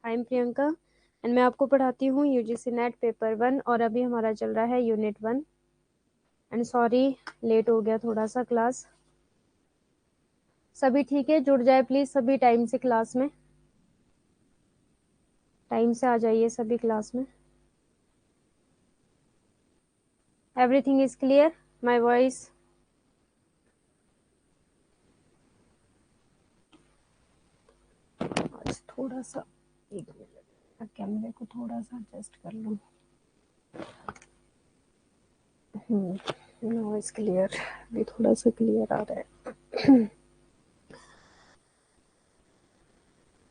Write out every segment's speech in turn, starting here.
I am Priyanka and मैं आपको पढ़ाती हूँ यूजीसी नेट पेपर 1 और अभी हमारा चल रहा है यूनिट 1 एंड सॉरी लेट हो गया थोड़ा सा क्लास। सभी ठीक है? जुड़ जाए प्लीज सभी टाइम से क्लास में, टाइम से आ जाइए सभी क्लास में। Everything is clear? My voice? आज थोड़ा सा एक मिनट कैमरे को थोड़ा सा एडजस्ट कर लूँ। वॉइस क्लियर भी थोड़ा सा क्लियर आ रहा है।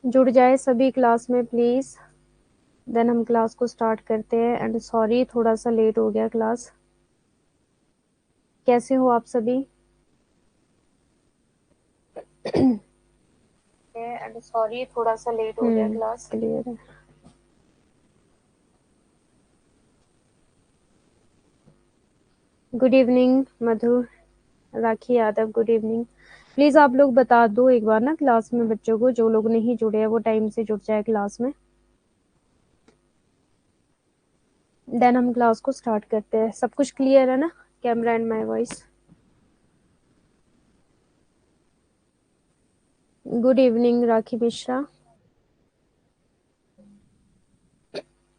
जुड़ जाए सभी क्लास में प्लीज, देन हम क्लास को स्टार्ट करते हैं। एंड सॉरी थोड़ा सा लेट हो गया क्लास। कैसे हो आप सभी? एंड सॉरी थोड़ा सा लेट हो गया क्लास। क्लियर है। Good evening Madhu, rakhi Yadav, good evening. Please आप लोग बता दो एक बार ना क्लास में बच्चों को, जो लोग नहीं जुड़े हैं वो टाइम से जुड़ जाए क्लास में, देन हम क्लास को स्टार्ट करते हैं। सब कुछ क्लियर है ना? Camera and my voice. Good evening Rakhi Mishra.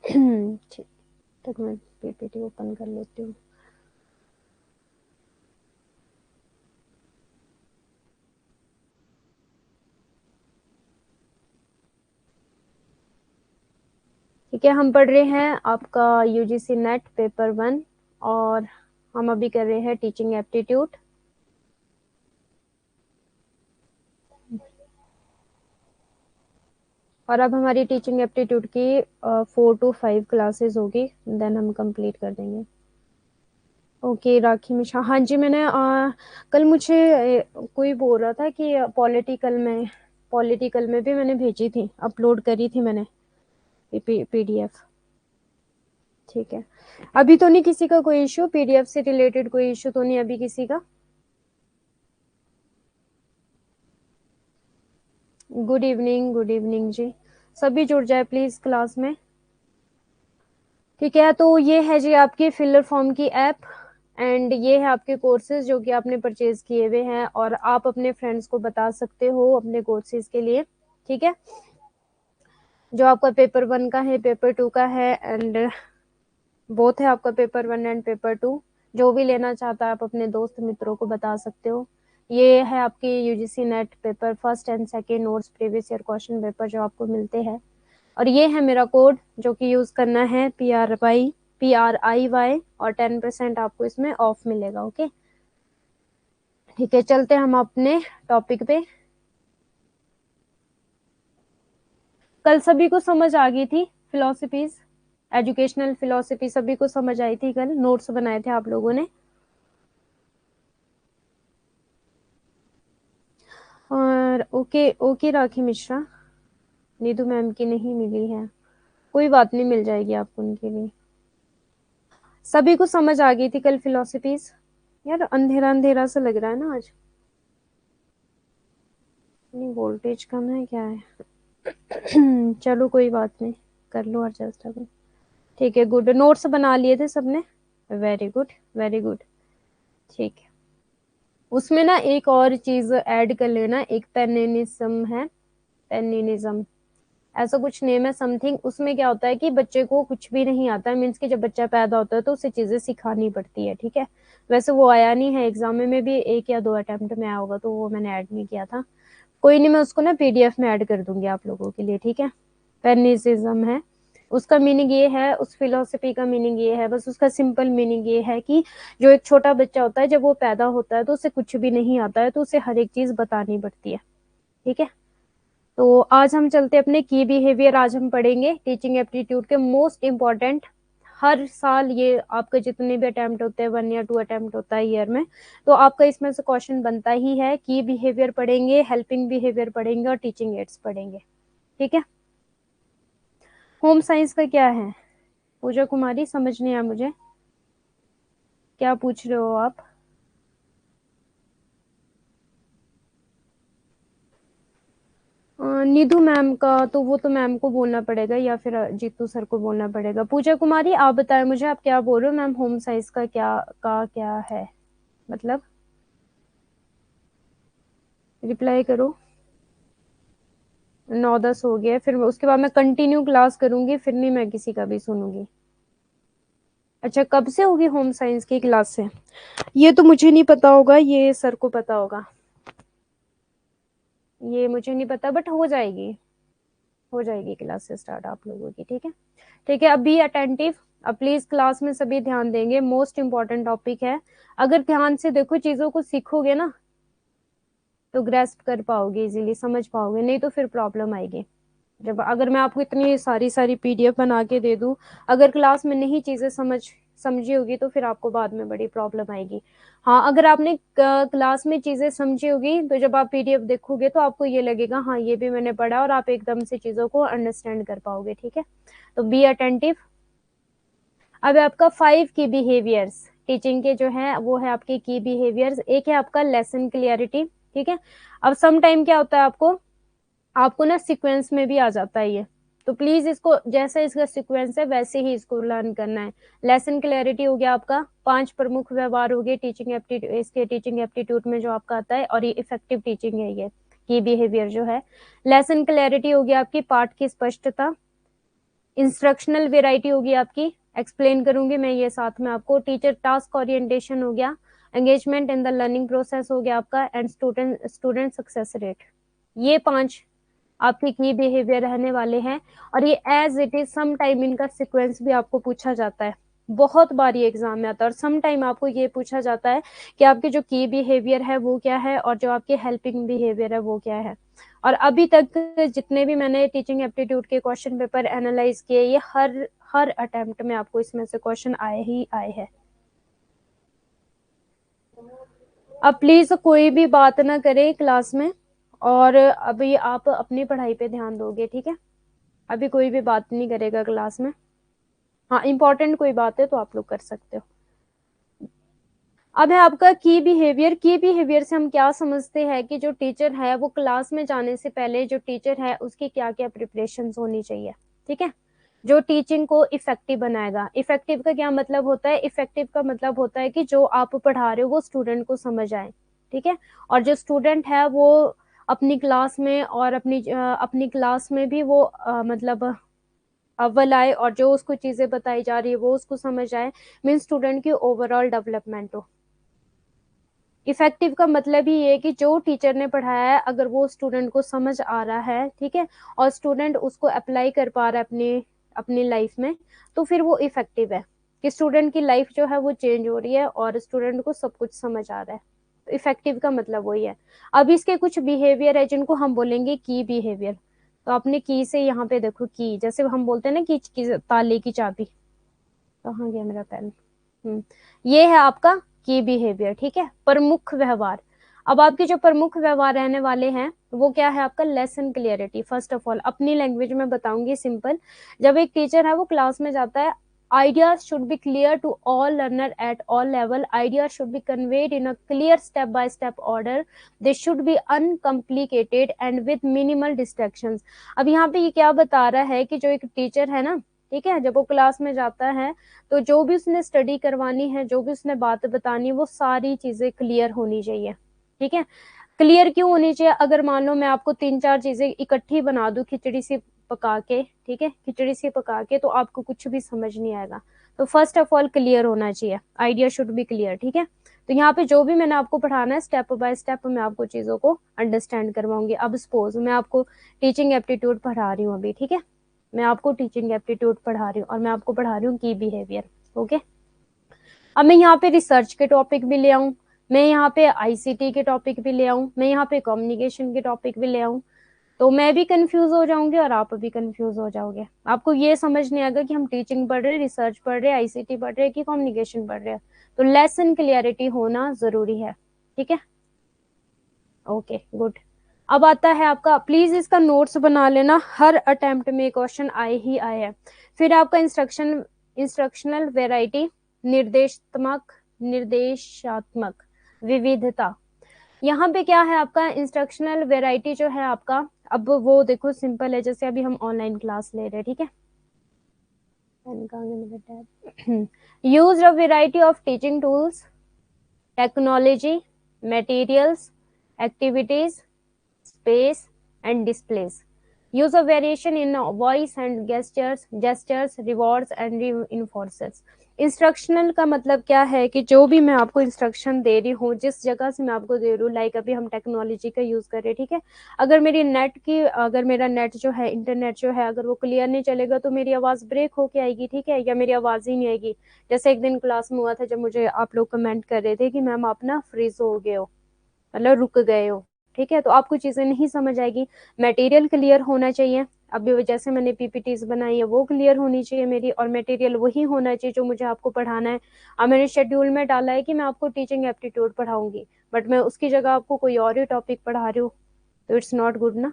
ठीक, तक मैं पीपीटी ओपन कर लेती हूँ। ठीक है, हम पढ़ रहे हैं आपका यूजीसी नेट पेपर 1 और हम अभी कर रहे हैं टीचिंग एप्टीट्यूड। और अब हमारी टीचिंग एप्टीट्यूड की 4 to 5 क्लासेस होगी, देन हम कंप्लीट कर देंगे। ओके राखी मिश्रा, हाँ जी मैंने कल मुझे कोई बोल रहा था कि पॉलिटिकल में भी मैंने भेजी थी, अपलोड करी थी मैंने पीडीएफ। ठीक है, अभी तो नहीं किसी का कोई इश्यू, पीडीएफ से रिलेटेड कोई इश्यू तो नहीं अभी किसी का? गुड इवनिंग जी, सभी जुड़ जाए प्लीज क्लास में। ठीक है, तो ये है जी आपकी फिलर फॉर्म की ऐप एंड ये है आपके कोर्सेज जो कि आपने परचेज किए हुए हैं और आप अपने फ्रेंड्स को बता सकते हो अपने कोर्सेज के लिए। ठीक है, जो आपका पेपर 1 का है, पेपर 2 का है एंड बोथ है आपका पेपर 1 एंड पेपर 2। जो भी लेना चाहता है आप अपने दोस्त मित्रों को बता सकते हो। ये है आपकी UGC net paper 1 and 2 notes previous year question paper जो आपको मिलते हैं। और ये है मेरा कोड जो कि यूज करना है PRIY और 10% आपको इसमें ऑफ मिलेगा। ओके ठीक है, चलते हैं हम अपने टॉपिक पे। कल सभी को समझ आ गई थी फिलोसफीज, एजुकेशनल फिलोसफी सभी को समझ आई थी? कल नोट्स बनाए थे आप लोगों ने। और ओके राखी मिश्रा, नीतू मैम की नहीं मिली है, कोई बात नहीं, मिल जाएगी आपको उनके लिए। सभी को समझ आ गई थी कल फिलोसफीज? यार अंधेरा अंधेरा सा लग रहा है ना आज, नहीं वोल्टेज कम है क्या है? चलो कोई बात नहीं, कर लो एडजस्ट अभी। ठीक है, गुड। नोट्स बना लिए थे सबने? Very good very good. ठीक है, उसमें ना एक और चीज ऐड कर लेना, एक पेनिनिज्म है, पेनिनिज्म ऐसा कुछ नेम है समथिंग। उसमें क्या होता है कि बच्चे को कुछ भी नहीं आता है, मीन्स कि जब बच्चा पैदा होता है तो उसे चीजें सिखानी पड़ती है। ठीक है, वैसे वो आया नहीं है एग्जाम में भी, 1 या 2 अटेम्प्ट में आया होगा तो वो मैंने ऐड नहीं किया था। कोई नहीं, मैं उसको ना पीडीएफ में ऐड कर दूंगी आप लोगों के लिए। ठीक है, पेनिनिज्म है, उसका मीनिंग ये है, उस फिलोसफी का मीनिंग ये है, बस उसका सिंपल मीनिंग ये है कि जो एक छोटा बच्चा होता है जब वो पैदा होता है तो उसे कुछ भी नहीं आता है, तो उसे हर एक चीज बतानी पड़ती है। ठीक है, तो आज हम चलते अपने की बिहेवियर। आज हम पढ़ेंगे टीचिंग एप्टीट्यूड के मोस्ट इम्पॉर्टेंट, हर साल ये आपके जितने भी अटेम्प्ट होते हैं, 1 या 2 अटेम्प्ट होता है ईयर में, तो आपका इसमें से क्वेश्चन बनता ही है। की बिहेवियर पढ़ेंगे, हेल्पिंग बिहेवियर पढ़ेंगे और टीचिंग एड्स पढ़ेंगे। ठीक है, होम साइंस का क्या है? पूजा कुमारी, समझ नहीं आया मुझे, क्या पूछ रहे हो आप? निधु मैम का तो वो तो मैम को बोलना पड़ेगा या फिर जीतू सर को बोलना पड़ेगा। पूजा कुमारी आप बताएं मुझे, आप क्या बोल रहे हो मैम, होम साइंस का क्या है मतलब, रिप्लाई करो। 9-10 हो गया, फिर उसके बाद मैं कंटिन्यू क्लास करूंगी, फिर नहीं मैं किसी का भी सुनूंगी। अच्छा, कब से होगी होम साइंस की क्लास से? ये तो मुझे नहीं पता होगा, ये सर को पता होगा, ये मुझे नहीं पता, बट हो जाएगी क्लास से स्टार्ट आप लोगों की। ठीक है, ठीक है, अब बी अटेंटिव। अब प्लीज क्लास में सभी ध्यान देंगे, मोस्ट इंपॉर्टेंट टॉपिक है। अगर ध्यान से देखो चीजों को सीखोगे ना तो ग्रेस्प कर पाओगे, इजीली समझ पाओगे, नहीं तो फिर प्रॉब्लम आएगी। जब अगर मैं आपको इतनी सारी सारी पीडीएफ बना के दे दूं, अगर क्लास में नहीं चीजें समझी होगी तो फिर आपको बाद में बड़ी प्रॉब्लम आएगी। हाँ, अगर आपने क्लास में चीजें समझी होगी तो जब आप पीडीएफ देखोगे तो आपको ये लगेगा हाँ ये भी मैंने पढ़ा, और आप एकदम से चीजों को अंडरस्टैंड कर पाओगे। ठीक है, तो बी अटेंटिव। अब आपका 5 की बिहेवियर्स, टीचिंग के जो है वो है आपके की बिहेवियर्स। एक है आपका लेसन क्लियरिटी। ठीक है, अब सम टाइम क्या होता है, आपको ना सीक्वेंस में भी आ जाता है ये, तो प्लीज इसको जैसे इसका सीक्वेंस है वैसे ही इसको लर्न करना है। लेसन क्लैरिटी हो गया आपका, 5 प्रमुख व्यवहार हो गए टीचिंग एप्टीट्यूड, इसके टीचिंग एप्टीट्यूड में जो आपका आता है, और ये इफेक्टिव टीचिंग है, ये की बिहेवियर जो है। लेसन क्लैरिटी हो गया आपकी पाठ की स्पष्टता। इंस्ट्रक्शनल वेराइटी होगी आपकी, एक्सप्लेन करूंगी मैं ये साथ में आपको। टीचर टास्क ओरिएंटेशन हो गया, engagement in the learning process हो गया आपका, एंड स्टूडेंट सक्सेस रेट। ये 5 आपके की बिहेवियर रहने वाले हैं, और ये as it is some time इनका सीक्वेंस भी आपको पूछा जाता है, बहुत बार ये एग्जाम में आता है। और सम टाइम आपको ये पूछा जाता है कि आपके जो की बिहेवियर है वो क्या है, और जो आपके हेल्पिंग बिहेवियर है वो क्या है। और अभी तक जितने भी मैंने टीचिंग एप्टीट्यूड के क्वेश्चन पेपर एनालाइज किए, ये हर अटेम्प्ट में आपको इसमें से क्वेश्चन आए ही आए हैं। अब प्लीज कोई भी बात ना करे क्लास में, और अभी आप अपनी पढ़ाई पे ध्यान दोगे। ठीक है, अभी कोई भी बात नहीं करेगा क्लास में। हाँ, इंपॉर्टेंट कोई बात है तो आप लोग कर सकते हो। अब है आपका की बिहेवियर। की बिहेवियर से हम क्या समझते हैं कि जो टीचर है वो क्लास में जाने से पहले जो टीचर है उसकी क्या क्या प्रिपरेशन होनी चाहिए। ठीक है, जो टीचिंग को इफेक्टिव बनाएगा। इफेक्टिव का क्या मतलब होता है? इफेक्टिव का मतलब होता है कि जो आप पढ़ा रहे हो वो स्टूडेंट को समझ आए। ठीक है, और जो स्टूडेंट है वो अपनी क्लास में और अपनी क्लास में भी वो मतलब अव्वल आए, और जो उसको चीजें बताई जा रही है वो उसको समझ आए, मीन स्टूडेंट की ओवरऑल डेवलपमेंट हो। इफेक्टिव का मतलब ही ये कि जो टीचर ने पढ़ाया है अगर वो स्टूडेंट को समझ आ रहा है, ठीक है, और स्टूडेंट उसको अप्लाई कर पा रहा है अपनी अपनी लाइफ में, तो फिर वो इफेक्टिव है कि स्टूडेंट की लाइफ जो है वो चेंज हो रही है और स्टूडेंट को सब कुछ समझ आ रहा है। तो इफेक्टिव का मतलब वही है। अब इसके कुछ बिहेवियर है जिनको हम बोलेंगे की बिहेवियर। तो आपने की से यहाँ पे देखो, की जैसे हम बोलते हैं ना कि ताले की चाबी, कहाँ गया मेरा पेन। ये है आपका की बिहेवियर। ठीक है, प्रमुख व्यवहार। अब आपके जो प्रमुख व्यवहार रहने वाले हैं वो क्या है आपका? Lesson clarity. First of all अपनी लैंग्वेज में बताऊंगी सिंपल। जब एक टीचर है वो क्लास में जाता है, ideas should be clear to all learner at all level. Ideas should be conveyed in a clear step by step order. They should be uncomplicated and with minimal distractions. अब यहाँ पे ये क्या बता रहा है कि जो एक टीचर है ना, ठीक है, जब वो क्लास में जाता है तो जो भी उसने स्टडी करवानी है, जो भी उसने बात बतानी है, वो सारी चीजें क्लियर होनी चाहिए। ठीक है, क्लियर क्यों होनी चाहिए? अगर मान लो मैं आपको 3-4 चीजें इकट्ठी बना दूं खिचड़ी सी पका के, ठीक है, खिचड़ी सी पका के, तो आपको कुछ भी समझ नहीं आएगा। तो फर्स्ट ऑफ ऑल क्लियर होना चाहिए, आइडिया शुड बी क्लियर। ठीक है, तो यहाँ पे जो भी मैंने आपको पढ़ाना है स्टेप बाय स्टेप मैं आपको चीजों को अंडरस्टैंड करवाऊंगी। अब सपोज मैं आपको टीचिंग एप्टीट्यूड पढ़ा रही हूँ अभी, ठीक है, मैं आपको टीचिंग एप्टीट्यूड पढ़ा रही हूँ और मैं आपको पढ़ा रही हूँ की बिहेवियर। ओके, अब मैं यहाँ पे रिसर्च के टॉपिक भी ले आऊं, मैं यहाँ पे आईसीटी के टॉपिक भी ले आऊं, मैं यहाँ पे कम्युनिकेशन के टॉपिक भी ले आऊं, तो मैं भी कंफ्यूज हो जाऊंगी और आप भी कंफ्यूज हो जाओगे। आपको ये समझ नहीं आएगा कि हम टीचिंग पढ़ रहे हैं, रिसर्च पढ़ रहे हैं, आईसीटी पढ़ रहे हैं कि कम्युनिकेशन पढ़ रहे हैं। तो लेसन क्लियरिटी होना जरूरी है। ठीक है, ओके गुड। अब आता है आपका, प्लीज इसका नोट्स बना लेना, हर अटेम्प्ट में क्वेश्चन आए ही आए हैं। फिर आपका इंस्ट्रक्शनल वेराइटी, निर्देशात्मक विविधता। यहाँ पे क्या है आपका? इंस्ट्रक्शनल वेराइटी जो है आपका अब वो देखो सिंपल है, जैसे अभी हम ऑनलाइन क्लास ले रहे हैं, ठीक है। Use a variety of teaching tools, technology, materials, activities, space and displays. Use of variation in voice and gestures, rewards and reinforcers. Instructional का मतलब क्या है कि जो भी मैं आपको इंस्ट्रक्शन दे रही हूँ, जिस जगह से मैं आपको दे रही हूँ, लाइक अभी हम टेक्नोलॉजी का यूज कर रहे हैं, ठीक है। अगर मेरा नेट जो है, इंटरनेट जो है, अगर वो क्लियर नहीं चलेगा तो मेरी आवाज ब्रेक होके आएगी, ठीक है, या मेरी आवाज ही नहीं आएगी। जैसे एक दिन क्लास में हुआ था, जब मुझे आप लोग कमेंट कर रहे थे कि मैम आप ना फ्रीज हो गए हो, मतलब रुक गए हो, ठीक है, तो आपको चीजें नहीं समझ आएगी। मटेरियल क्लियर होना चाहिए। अभी जैसे मैंने पीपीटीज बनाई है वो क्लियर होनी चाहिए मेरी, और मटेरियल वही होना चाहिए जो मुझे आपको पढ़ाना है। अब मैंने शेड्यूल में डाला है कि मैं आपको टीचिंग एप्टीट्यूड पढ़ाऊंगी, बट मैं उसकी जगह आपको कोई और ही टॉपिक पढ़ा रही हूँ, तो इट्स नॉट गुड ना।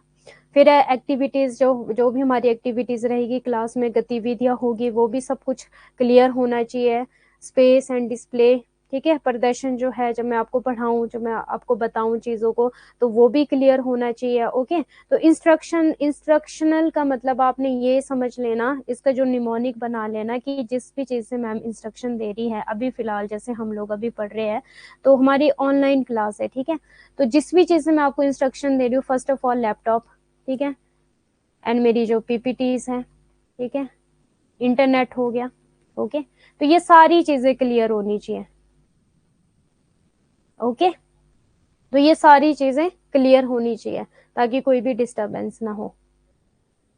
फिर है एक्टिविटीज, जो जो भी हमारी एक्टिविटीज रहेगी क्लास में, गतिविधियां होगी, वो भी सब कुछ क्लियर होना चाहिए। स्पेस एंड डिस्प्ले, ठीक है, प्रदर्शन जो है, जब मैं आपको पढ़ाऊं, जब मैं आपको बताऊं चीजों को, तो वो भी क्लियर होना चाहिए। ओके, तो इंस्ट्रक्शनल का मतलब आपने ये समझ लेना, इसका जो निमोनिक बना लेना कि जिस भी चीज से मैम इंस्ट्रक्शन दे रही है, अभी फिलहाल जैसे हम लोग अभी पढ़ रहे हैं तो हमारी ऑनलाइन क्लास है, ठीक है, तो जिस भी चीज से मैं आपको इंस्ट्रक्शन दे रही हूँ, फर्स्ट ऑफ ऑल लैपटॉप, ठीक है, एंड मेरी जो पीपीटीज है, ठीक है, इंटरनेट हो गया। ओके, तो ये सारी चीजें क्लियर होनी चाहिए। ओके, तो ये सारी चीजें क्लियर होनी चाहिए ताकि कोई भी डिस्टरबेंस ना हो।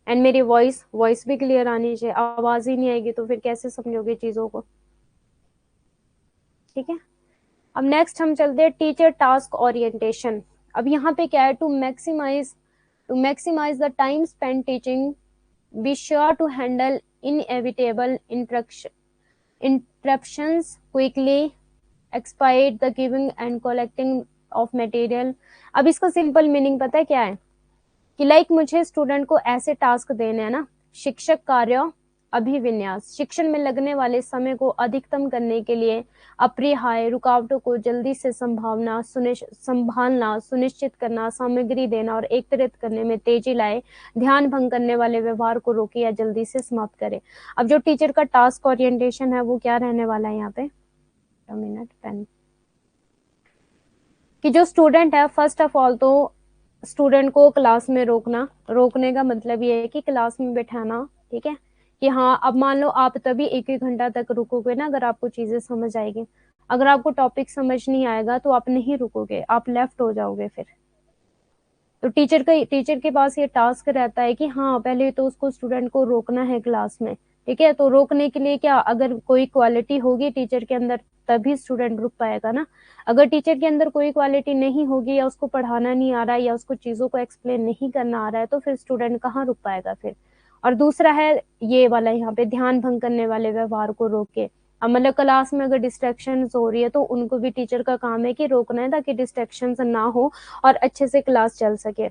एंड मेरी वॉइस वॉइस भी क्लियर आनी चाहिए, आवाज ही नहीं आएगी तो फिर कैसे समझोगे चीजों को, ठीक है। अब नेक्स्ट हम चलते हैं टीचर टास्क ओरिएंटेशन। अब यहाँ पे क्या है, to maximize the time spend teaching, be sure to handle inevitable interruptions quickly, expedite the giving and collecting of material। अब इसका सिंपल मीनिंग पता है क्या है, कि लाइक मुझे स्टूडेंट को ऐसे टास्क देने हैं ना, शिक्षक कार्य अभिविन्यास, शिक्षण में लगने वाले समय को अधिकतम करने के लिए अपरिहार्य रुकावटों को जल्दी से संभालना, सुनिश्चित करना, सामग्री देना और एकत्रित करने में तेजी लाए, ध्यान भंग करने वाले व्यवहार को रोके या जल्दी से समाप्त करे। अब जो टीचर का टास्क ओरिएंटेशन है वो क्या रहने वाला है यहाँ पे, मिनट पेन, कि जो स्टूडेंट है, फर्स्ट ऑफ ऑल तो स्टूडेंट को क्लास में रोकने का मतलब ये है कि क्लास में बैठाना, ठीक है, कि हाँ अब मान लो आप तभी एक एक घंटा तक रुकोगे ना अगर आपको चीजें समझ आएगी। अगर आपको टॉपिक समझ नहीं आएगा तो आप नहीं रुकोगे, आप लेफ्ट हो जाओगे फिर। तो टीचर के पास ये टास्क रहता है कि हाँ पहले तो उसको स्टूडेंट को रोकना है क्लास में, ठीक है, तो रोकने के लिए क्या, अगर कोई क्वालिटी होगी टीचर के अंदर तभी स्टूडेंट रुक पाएगा ना। अगर टीचर के अंदर कोई क्वालिटी नहीं होगी, या उसको पढ़ाना नहीं आ रहा है, या उसको चीजों को एक्सप्लेन नहीं करना आ रहा है, तो फिर स्टूडेंट कहाँ रुक पाएगा फिर। और दूसरा है ये वाला यहाँ पे, ध्यान भंग करने वाले व्यवहार को रोके। अब मतलब क्लास में अगर डिस्ट्रैक्शन हो रही है तो उनको भी टीचर का काम है कि रोकना है ताकि डिस्ट्रैक्शन ना हो और अच्छे से क्लास चल सके।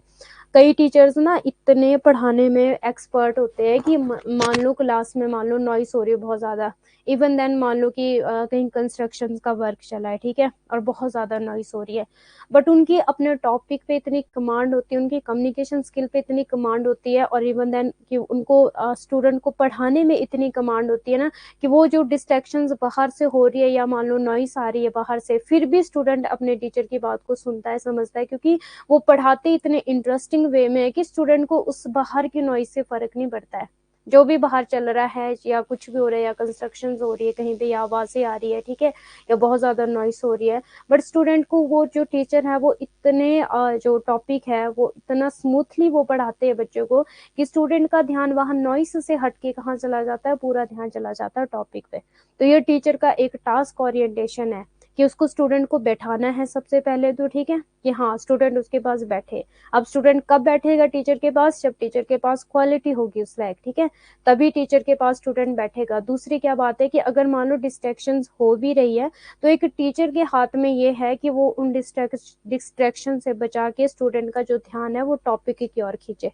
कई टीचर्स ना इतने पढ़ाने में एक्सपर्ट होते हैं कि मान लो क्लास में मान लो नॉइस हो रही है बहुत ज्यादा, इवन देन मान लो कि कहीं कंस्ट्रक्शन का वर्क चला है, ठीक है, और बहुत ज्यादा नॉइस हो रही है, बट उनकी अपने टॉपिक पे इतनी कमांड होती है, उनकी कम्युनिकेशन स्किल पे इतनी कमांड होती है, और इवन देन कि उनको स्टूडेंट को पढ़ाने में इतनी कमांड होती है ना, कि वो जो डिस्ट्रैक्शंस बाहर से हो रही है या मान लो नॉइस आ रही है बाहर से, फिर भी स्टूडेंट अपने टीचर की बात को सुनता है, समझता है, क्योंकि वो पढ़ाते इतने इंटरेस्टिंग वे में है कि स्टूडेंट को उस बाहर की नॉइज से फर्क नहीं पड़ता है। जो भी बाहर चल रहा है या कुछ भी हो रहा है, या कंस्ट्रक्शन हो रही है कहीं पे, या आवाजें आ रही है, ठीक है, या बहुत ज्यादा नॉइस हो रही है, बट स्टूडेंट को वो जो टीचर है वो इतने जो टॉपिक है वो इतना स्मूथली वो पढ़ाते हैं बच्चों को कि स्टूडेंट का ध्यान वहां नॉइस से हटके कहाँ चला जाता है, पूरा ध्यान चला जाता है टॉपिक पे। तो ये टीचर का एक टास्क ओरिएंटेशन है कि उसको स्टूडेंट को बैठाना है सबसे पहले तो, ठीक है, कि हाँ स्टूडेंट उसके पास बैठे। अब स्टूडेंट कब बैठेगा टीचर के पास, जब टीचर के पास क्वालिटी होगी उस लायक, ठीक है, तभी टीचर के पास स्टूडेंट बैठेगा। दूसरी क्या बात है कि अगर मान लो डिस्ट्रैक्शन हो भी रही है तो एक टीचर के हाथ में ये है कि वो उन डिस्ट्रैक्शन से बचा के स्टूडेंट का जो ध्यान है वो टॉपिक की ओर खींचे।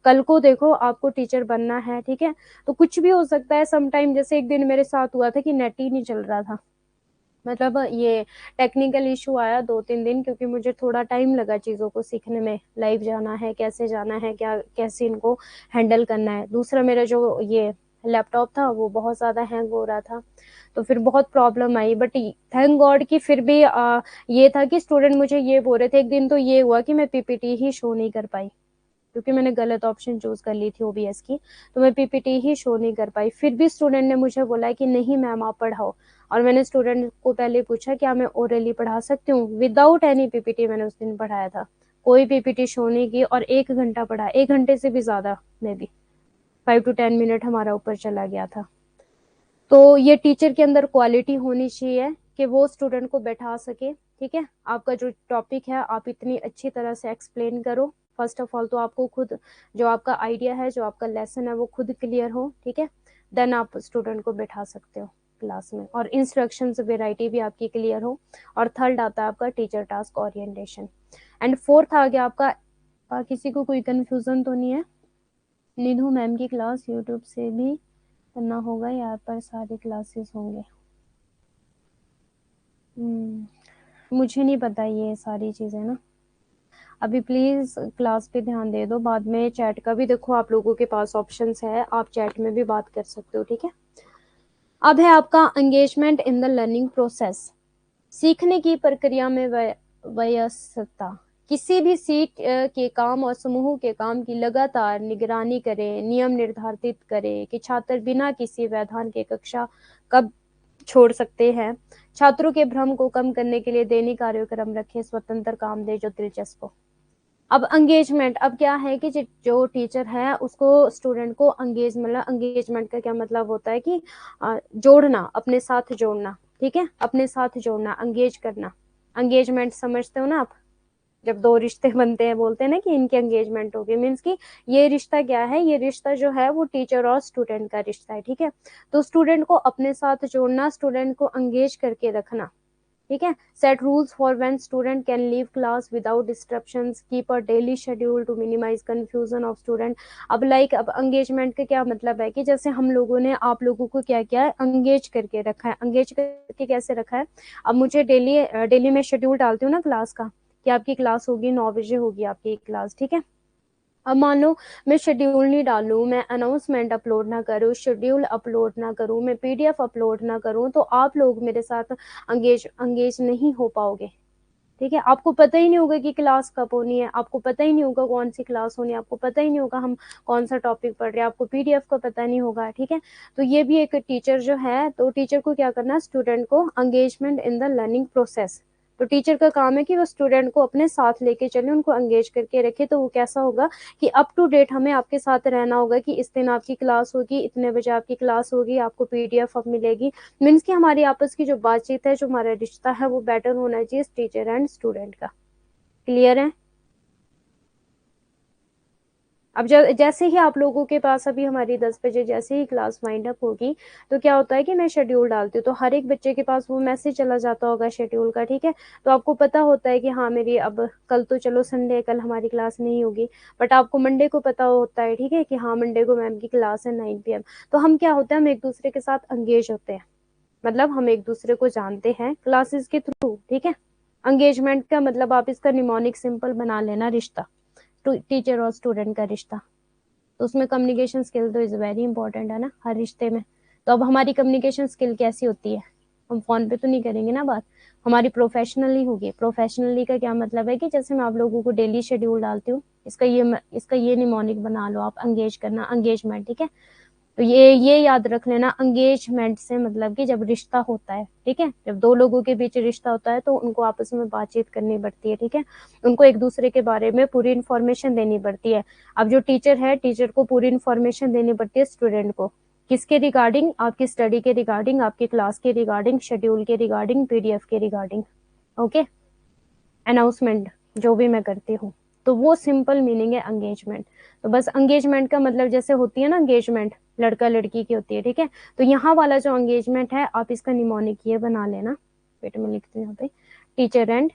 कल को देखो आपको टीचर बनना है, ठीक है, तो कुछ भी हो सकता है। समटाइम जैसे एक दिन मेरे साथ हुआ था कि नेट ही नहीं चल रहा था, मतलब ये टेक्निकल इशू आया 2-3 दिन, क्योंकि मुझे थोड़ा टाइम लगा चीज़ों को सीखने में, लाइव जाना है, कैसे जाना है, क्या कैसे इनको हैंडल करना है। दूसरा मेरा जो ये लैपटॉप था वो बहुत ज़्यादा हैंग हो रहा था, तो फिर बहुत problem I. But thank God कि फिर भी ये था कि स्टूडेंट मुझे ये बोल रहे थे, एक दिन तो ये हुआ कि मैं पीपीटी ही शो नहीं कर पाई, क्योंकि मैंने गलत ऑप्शन चूज कर ली थी ओबीएस की, तो मैं पीपीटी ही शो नहीं कर पाई। फिर भी स्टूडेंट ने मुझे बोला कि नहीं मैम आप पढ़ाओ, और मैंने स्टूडेंट को पहले पूछा क्या मैं ओरली पढ़ा सकती हूँ, विदाउट एनी पीपीटी मैंने उस दिन पढ़ाया था, कोई पीपीटी शो नहीं की, और 1 घंटा पढ़ा, 1 घंटे से भी ज्यादा, मे बी 5 to 10 मिनट हमारा ऊपर चला गया था। तो ये टीचर के अंदर क्वालिटी होनी चाहिए कि वो स्टूडेंट को बैठा सके, ठीक है। आपका जो टॉपिक है आप इतनी अच्छी तरह से एक्सप्लेन करो, फर्स्ट ऑफ ऑल तो आपको खुद जो आपका आइडिया है, जो आपका लेसन है वो खुद क्लियर हो, ठीक है। देन आप स्टूडेंट को बैठा सकते हो क्लास में, और इंस्ट्रक्शंस वेराइटी भी आपकी क्लियर हो। और थर्ड आता है आपका teacher task orientation. And fourth आ गया आपका, किसी को कोई कंफ्यूजन तो नहीं है, निधु मैम की क्लास यूट्यूब से भी करना होगा, यहाँ पर सारी क्लासेस होंगे? मुझे नहीं पता ये सारी चीजें ना, अभी प्लीज क्लास पे ध्यान दे दो, बाद में चैट का भी देखो आप लोगों के पास ऑप्शंस है, आप चैट में भी बात कर सकते हो, ठीक है। अब है आपका engagement in the learning process, सीखने की प्रक्रिया में वयस्कता, किसी भी सीट के काम और समूह के काम की लगातार निगरानी करें, नियम निर्धारित करें कि छात्र बिना किसी व्यवधान के कक्षा कब छोड़ सकते हैं, छात्रों के भ्रम को कम करने के लिए दैनिक कार्यक्रम रखें, स्वतंत्र काम दे जो दिलचस्प हो। अब एंगेजमेंट, अब क्या है कि जो टीचर है उसको स्टूडेंट को एंगेज, मतलब एंगेजमेंट का क्या मतलब होता है कि जोड़ना, अपने साथ जोड़ना, ठीक है, अपने साथ जोड़ना, एंगेज करना। एंगेजमेंट समझते हो ना आप, जब दो रिश्ते बनते हैं बोलते हैं ना कि इनकी एंगेजमेंट होगी, मीन्स कि ये रिश्ता क्या है, ये रिश्ता जो है वो टीचर और स्टूडेंट का रिश्ता है, ठीक है। तो स्टूडेंट को अपने साथ जोड़ना, स्टूडेंट को एंगेज करके रखना, ठीक है। Set rules for when student can leave class without disruptions, keep a daily schedule to minimize confusion of student. अब अब एंगेजमेंट का क्या मतलब है कि जैसे हम लोगों ने आप लोगों को क्या किया है, एंगेज करके रखा है। एंगेज करके कैसे रखा है, अब मुझे डेली डेली में शेड्यूल डालती हूँ ना क्लास का, कि आपकी क्लास होगी 9 बजे होगी आपकी क्लास, ठीक है। अब मान लो मैं शेड्यूल नहीं डालूं, मैं अनाउंसमेंट अपलोड ना करूं, शेड्यूल अपलोड ना करूं, मैं पीडीएफ अपलोड ना करूं, तो आप लोग मेरे साथ अंगेज अंगेज नहीं हो पाओगे, ठीक है। आपको पता ही नहीं होगा कि क्लास कब होनी है, आपको पता ही नहीं होगा कौन सी क्लास होनी है, आपको पता ही नहीं होगा हम कौन सा टॉपिक पढ़ रहे हैं, आपको पीडीएफ का पता नहीं होगा, ठीक है। तो ये भी एक टीचर जो है, तो टीचर को क्या करना है, स्टूडेंट को engagement in the learning process, तो टीचर का काम है कि वो स्टूडेंट को अपने साथ लेके चले, उनको एंगेज करके रखे। तो वो कैसा होगा कि अप टू डेट हमें आपके साथ रहना होगा, कि इस दिन आपकी क्लास होगी, इतने बजे आपकी क्लास होगी, आपको पीडीएफ अब मिलेगी। मीन्स कि हमारी आपस की जो बातचीत है, जो हमारा रिश्ता है, वो बेटर होना चाहिए टीचर एंड स्टूडेंट का। क्लियर है। अब जब जैसे ही आप लोगों के पास अभी हमारी 10 बजे जैसे ही क्लास वाइंड अप होगी, तो क्या होता है कि मैं शेड्यूल डालती हूँ, तो हर एक बच्चे के पास वो मैसेज चला जाता होगा शेड्यूल का, ठीक है। तो आपको पता होता है कि हाँ मेरी अब कल तो चलो संडे, कल हमारी क्लास नहीं होगी, बट आपको मंडे को पता होता है, ठीक है, कि हाँ मंडे को मैम की क्लास है 9 PM। तो हम क्या होता है, हम एक दूसरे के साथ एंगेज होते हैं, मतलब हम एक दूसरे को जानते हैं क्लासेस के थ्रू, ठीक है। एंगेजमेंट का मतलब आप इसका निमोनिक सिंपल बना लेना, रिश्ता, टीचर और स्टूडेंट का रिश्ता। तो उसमें कम्युनिकेशन स्किल तो इज वेरी इंपॉर्टेंट है ना हर रिश्ते में। तो अब हमारी कम्युनिकेशन स्किल कैसी होती है, हम फोन पे तो नहीं करेंगे ना बात, हमारी प्रोफेशनली होगी। प्रोफेशनली का क्या मतलब है कि जैसे मैं आप लोगों को डेली शेड्यूल डालती हूँ, इसका ये निमोनिक बना लो आप, एंगेज करना, एंगेजमेंट, ठीक है। तो ये याद रख लेना, एंगेजमेंट से मतलब कि जब रिश्ता होता है, ठीक है, जब दो लोगों के बीच रिश्ता होता है तो उनको आपस में बातचीत करनी पड़ती है, ठीक है। उनको एक दूसरे के बारे में पूरी इन्फॉर्मेशन देनी पड़ती है। अब जो टीचर है, टीचर को पूरी इन्फॉर्मेशन देनी पड़ती है स्टूडेंट को, किसके रिगार्डिंग, आपकी स्टडी के रिगार्डिंग, आपकी क्लास के रिगार्डिंग, शेड्यूल के रिगार्डिंग, पीडीएफ के रिगार्डिंग, ओके। अनाउंसमेंट जो भी मैं करती हूँ, तो वो सिंपल मीनिंग है एंगेजमेंट। तो बस एंगेजमेंट का मतलब जैसे होती है ना एंगेजमेंट लड़का लड़की की होती है, ठीक है। तो यहाँ वाला जो एंगेजमेंट है आप इसका निमोनिक ये बना लेना, वेट में लिखती हूँ यहाँ पे, टीचर एंड,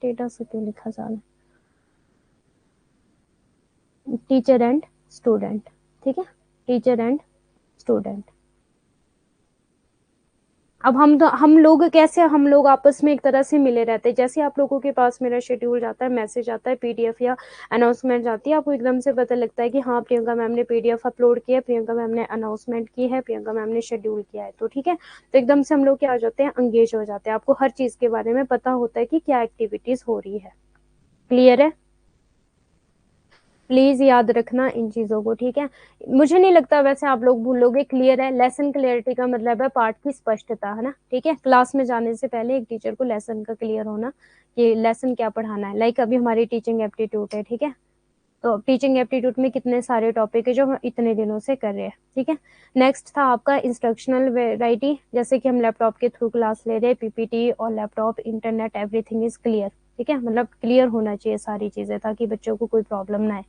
डेटा से क्यों लिखा जा रहा है, टीचर एंड स्टूडेंट, ठीक है, टीचर एंड स्टूडेंट। अब हम लोग कैसे, हम लोग आपस में एक तरह से मिले रहते हैं। जैसे आप लोगों के पास मेरा शेड्यूल जाता है, मैसेज आता है, पीडीएफ या अनाउंसमेंट जाती है, आपको एकदम से पता लगता है कि हाँ प्रियंका मैम ने पीडीएफ अपलोड किया है, प्रियंका मैम ने अनाउंसमेंट की है, प्रियंका मैम ने शेड्यूल किया है, तो ठीक है, तो एकदम से हम लोग क्या हो जाते हैं, एंगेज हो जाते हैं। आपको हर चीज के बारे में पता होता है कि क्या एक्टिविटीज हो रही है। क्लियर है? प्लीज याद रखना इन चीजों को, ठीक है। मुझे नहीं लगता वैसे आप लोग भूलोगे। क्लियर है? लेसन क्लियरिटी का मतलब है पाठ की स्पष्टता, है ना, ठीक है। क्लास में जाने से पहले एक टीचर को लेसन का क्लियर होना कि लेसन क्या पढ़ाना है। लाइक अभी हमारी टीचिंग एप्टीट्यूड है, ठीक है, तो टीचिंग एप्टीट्यूड में कितने सारे टॉपिक है जो हम इतने दिनों से कर रहे हैं, ठीक है। नेक्स्ट था आपका इंस्ट्रक्शनल वेराइटी, जैसे कि हम लैपटॉप के थ्रू क्लास ले रहे हैं, पीपीटी और laptop, internet, everything is clear, ठीक है, मतलब क्लियर होना चाहिए सारी चीजें ताकि बच्चों को कोई प्रॉब्लम ना आए,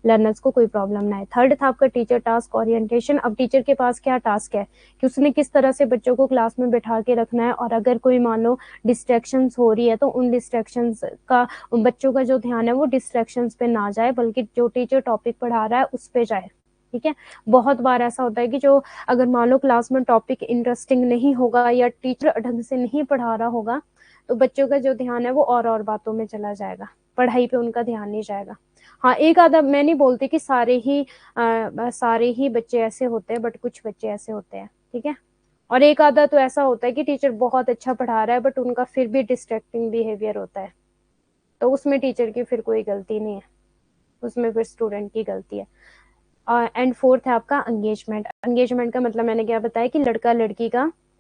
लर्नर्स को कोई प्रॉब्लम ना है। थर्ड था आपका टीचर टास्क ओरिएंटेशन। अब टीचर के पास क्या टास्क है कि उसने किस तरह से बच्चों को क्लास में बैठा के रखना है, और अगर कोई मान लो डिस्ट्रैक्शंस हो रही है तो उन डिस्ट्रैक्शंस का, बच्चों का जो ध्यान है वो डिस्ट्रैक्शंस पे ना जाए, बल्कि जो टीचर टॉपिक पढ़ा रहा है उस पे जाए, ठीक है। बहुत बार ऐसा होता है कि जो, अगर मान लो क्लास में टॉपिक इंटरेस्टिंग नहीं होगा या टीचर ढंग से नहीं पढ़ा रहा होगा, तो बच्चों का जो ध्यान है वो और बातों में चला जाएगा, पढ़ाई पे उनका ध्यान नहीं जाएगा। हाँ, एक आधा, मैं नहीं बोलती कि सारे ही बच्चे ऐसे होते हैं, बट कुछ बच्चे ऐसे होते हैं, ठीक है। और एक आधा तो ऐसा होता है कि टीचर बहुत अच्छा पढ़ा रहा है बट उनका फिर भी डिस्ट्रैक्टिंग बिहेवियर होता है, तो उसमें टीचर की फिर कोई गलती नहीं है, उसमें फिर स्टूडेंट की गलती है। एंड फोर्थ है आपका एंगेजमेंट। एंगेजमेंट का मतलब मैंने क्या बताया कि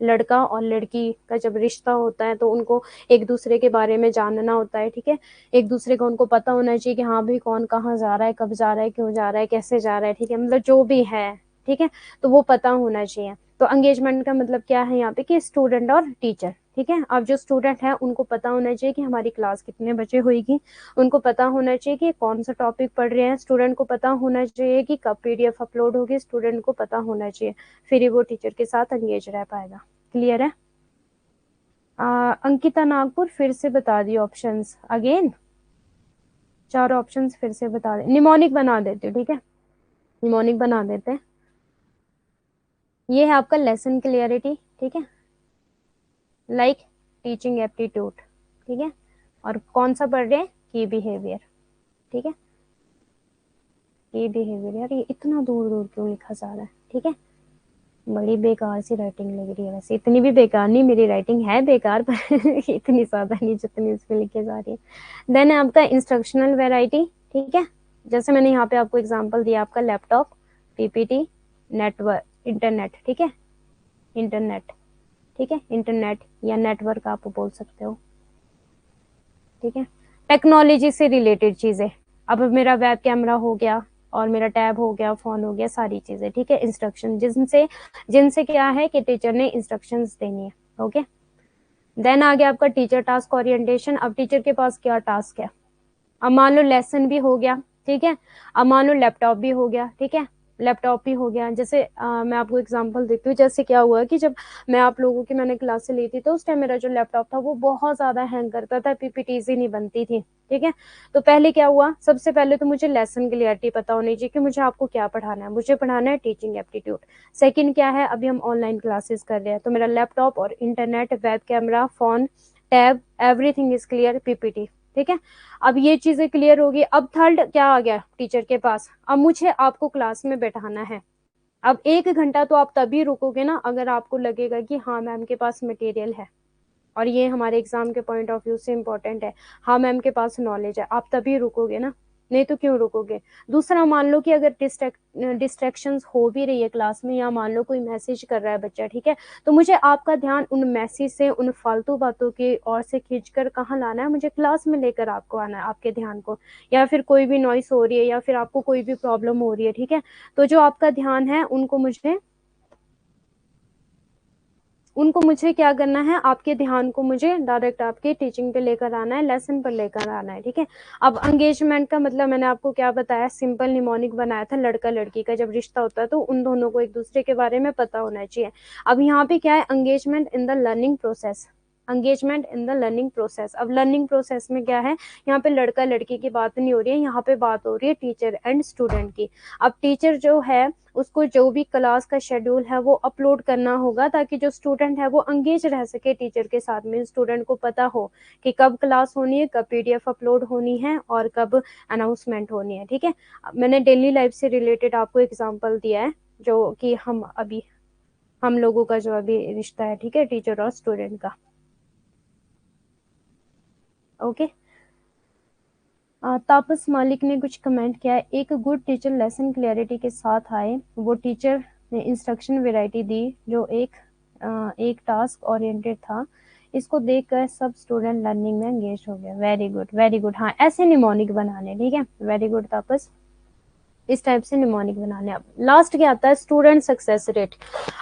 लड़का और लड़की का जब रिश्ता होता है तो उनको एक दूसरे के बारे में जानना होता है, ठीक है। एक दूसरे का उनको पता होना चाहिए कि हाँ भाई कौन कहाँ जा रहा है, कब जा रहा है, क्यों जा रहा है, कैसे जा रहा है, ठीक है, मतलब जो भी है, ठीक है, तो वो पता होना चाहिए। तो एंगेजमेंट का मतलब क्या है यहाँ पे कि स्टूडेंट और टीचर, ठीक है। अब जो स्टूडेंट है उनको पता होना चाहिए कि हमारी क्लास कितने बजे होगी, उनको पता होना चाहिए कि कौन सा टॉपिक पढ़ रहे हैं, स्टूडेंट को पता होना चाहिए कि कब पीडीएफ अपलोड होगी, स्टूडेंट को पता होना चाहिए, फिर ही वो टीचर के साथ एंगेज रह पाएगा। क्लियर है? अंकिता नागपुर फिर से बता दिए ऑप्शंस अगेन, चार ऑप्शंस फिर से बता दे, निमोनिक बना देते हो, ठीक है, निमोनिक बना देते हैं। ये है आपका लेसन क्लियरिटी, ठीक है, लाइक टीचिंग एप्टीट्यूड, ठीक है, और कौन सा पढ़ रहे हैं, की बिहेवियर, ठीक है, की बिहेवियर। यार ये इतना दूर दूर क्यों लिखा जा रहा है, ठीक है, बड़ी बेकार सी राइटिंग लग रही है, वैसे इतनी भी बेकार नहीं, मेरी राइटिंग है बेकार पर इतनी ज्यादा नहीं जितनी इसमें लिखी जा रही है। देन आपका इंस्ट्रक्शनल वेराइटी, ठीक है, जैसे मैंने यहाँ पे आपको एग्जांपल दिया, आपका लैपटॉप, पीपीटी, नेटवर्क, इंटरनेट, ठीक है, इंटरनेट, ठीक है, इंटरनेट या नेटवर्क आप बोल सकते हो, ठीक है, टेक्नोलॉजी से रिलेटेड चीजें। अब मेरा वेब कैमरा हो गया और मेरा टैब हो गया, फोन हो गया, सारी चीजें, ठीक है, इंस्ट्रक्शन जिनसे जिनसे क्या है कि टीचर ने इंस्ट्रक्शंस देनी है, ओके। देन आ गया आपका टीचर टास्क ओरिएंटेशन। अब टीचर के पास क्या टास्क है, अब मान लो लेसन भी हो गया, ठीक है, अब मान लो लैपटॉप भी हो गया, ठीक है, लैपटॉप भी हो गया। जैसे मैं आपको एग्जांपल देती हूँ, जैसे क्या हुआ कि जब मैं आप लोगों की मैंने क्लासें ली थी तो उस टाइम मेरा जो लैपटॉप था वो बहुत ज्यादा हैंग करता था, पीपीटीज ही नहीं बनती थी, ठीक है। तो पहले क्या हुआ, सबसे पहले तो मुझे लेसन क्लियरिटी पता होनी चाहिए कि मुझे आपको क्या पढ़ाना है, मुझे पढ़ाना है टीचिंग एप्टीट्यूड। सेकंड क्या है, अभी हम ऑनलाइन क्लासेस कर रहे हैं तो मेरा लैपटॉप और internet, web camera, phone, tab, everything is clear, PPT, ठीक है। अब ये चीजें क्लियर होगी। अब थर्ड क्या आ गया टीचर के पास, अब मुझे आपको क्लास में बैठाना है। अब 1 घंटा तो आप तभी रुकोगे ना अगर आपको लगेगा कि हाँ मैम के पास मटेरियल है, और ये हमारे एग्जाम के पॉइंट ऑफ व्यू से इम्पोर्टेंट है, हाँ मैम के पास नॉलेज है, आप तभी रुकोगे ना, नहीं तो क्यों रुकोगे। दूसरा, मान लो कि अगर डिस्ट्रैक्शंस हो भी रही है क्लास में, या मान लो कोई मैसेज कर रहा है बच्चा, ठीक है, तो मुझे आपका ध्यान उन मैसेज से, उन फालतू बातों की ओर से खींचकर कहाँ लाना है, मुझे क्लास में लेकर आपको आना है, आपके ध्यान को। या फिर कोई भी नॉइस हो रही है या फिर आपको कोई भी प्रॉब्लम हो रही है, ठीक है, तो जो आपका ध्यान है उनको मुझे क्या करना है, आपके ध्यान को मुझे डायरेक्ट आपकी टीचिंग पे लेकर आना है, लेसन पर लेकर आना है, ठीक है। अब एंगेजमेंट का मतलब मैंने आपको क्या बताया, सिंपल निमोनिक बनाया था, लड़का लड़की का जब रिश्ता होता है तो उन दोनों को एक दूसरे के बारे में पता होना चाहिए। अब यहाँ पे क्या है, engagement in the learning process, engagement in the learning process. अब लर्निंग प्रोसेस में क्या है, यहाँ पे लड़का लड़की की बात नहीं हो रही है, यहाँ पे बात हो रही है टीचर एंड स्टूडेंट की। अब टीचर जो है उसको जो भी क्लास का शेड्यूल है वो अपलोड करना होगा, ताकि जो स्टूडेंट है वो एंगेज रह सके टीचर के साथ में। स्टूडेंट को पता हो कि कब क्लास होनी है, कब पीडीएफ अपलोड होनी है और कब अनाउंसमेंट होनी है। ठीक है, मैंने डेली लाइफ से रिलेटेड आपको एग्जाम्पल दिया है, जो कि हम लोगों का जो अभी रिश्ता है, ठीक है, टीचर और स्टूडेंट का। ओके। तापस मालिक ने कुछ कमेंट किया है, एक गुड टीचर लेसन क्लियरिटी के साथ आए, वो टीचर ने इंस्ट्रक्शन वैरायटी दी जो एक टास्क ओरिएंटेड था, इसको देखकर सब स्टूडेंट लर्निंग में एंगेज हो गया। Very good, very good. हाँ, ऐसे निमोनिक बनाने, ठीक है, वेरी गुड तापस, इस टाइप से निमोनिक बनाने। अब लास्ट क्या आता है, स्टूडेंट सक्सेस रेट।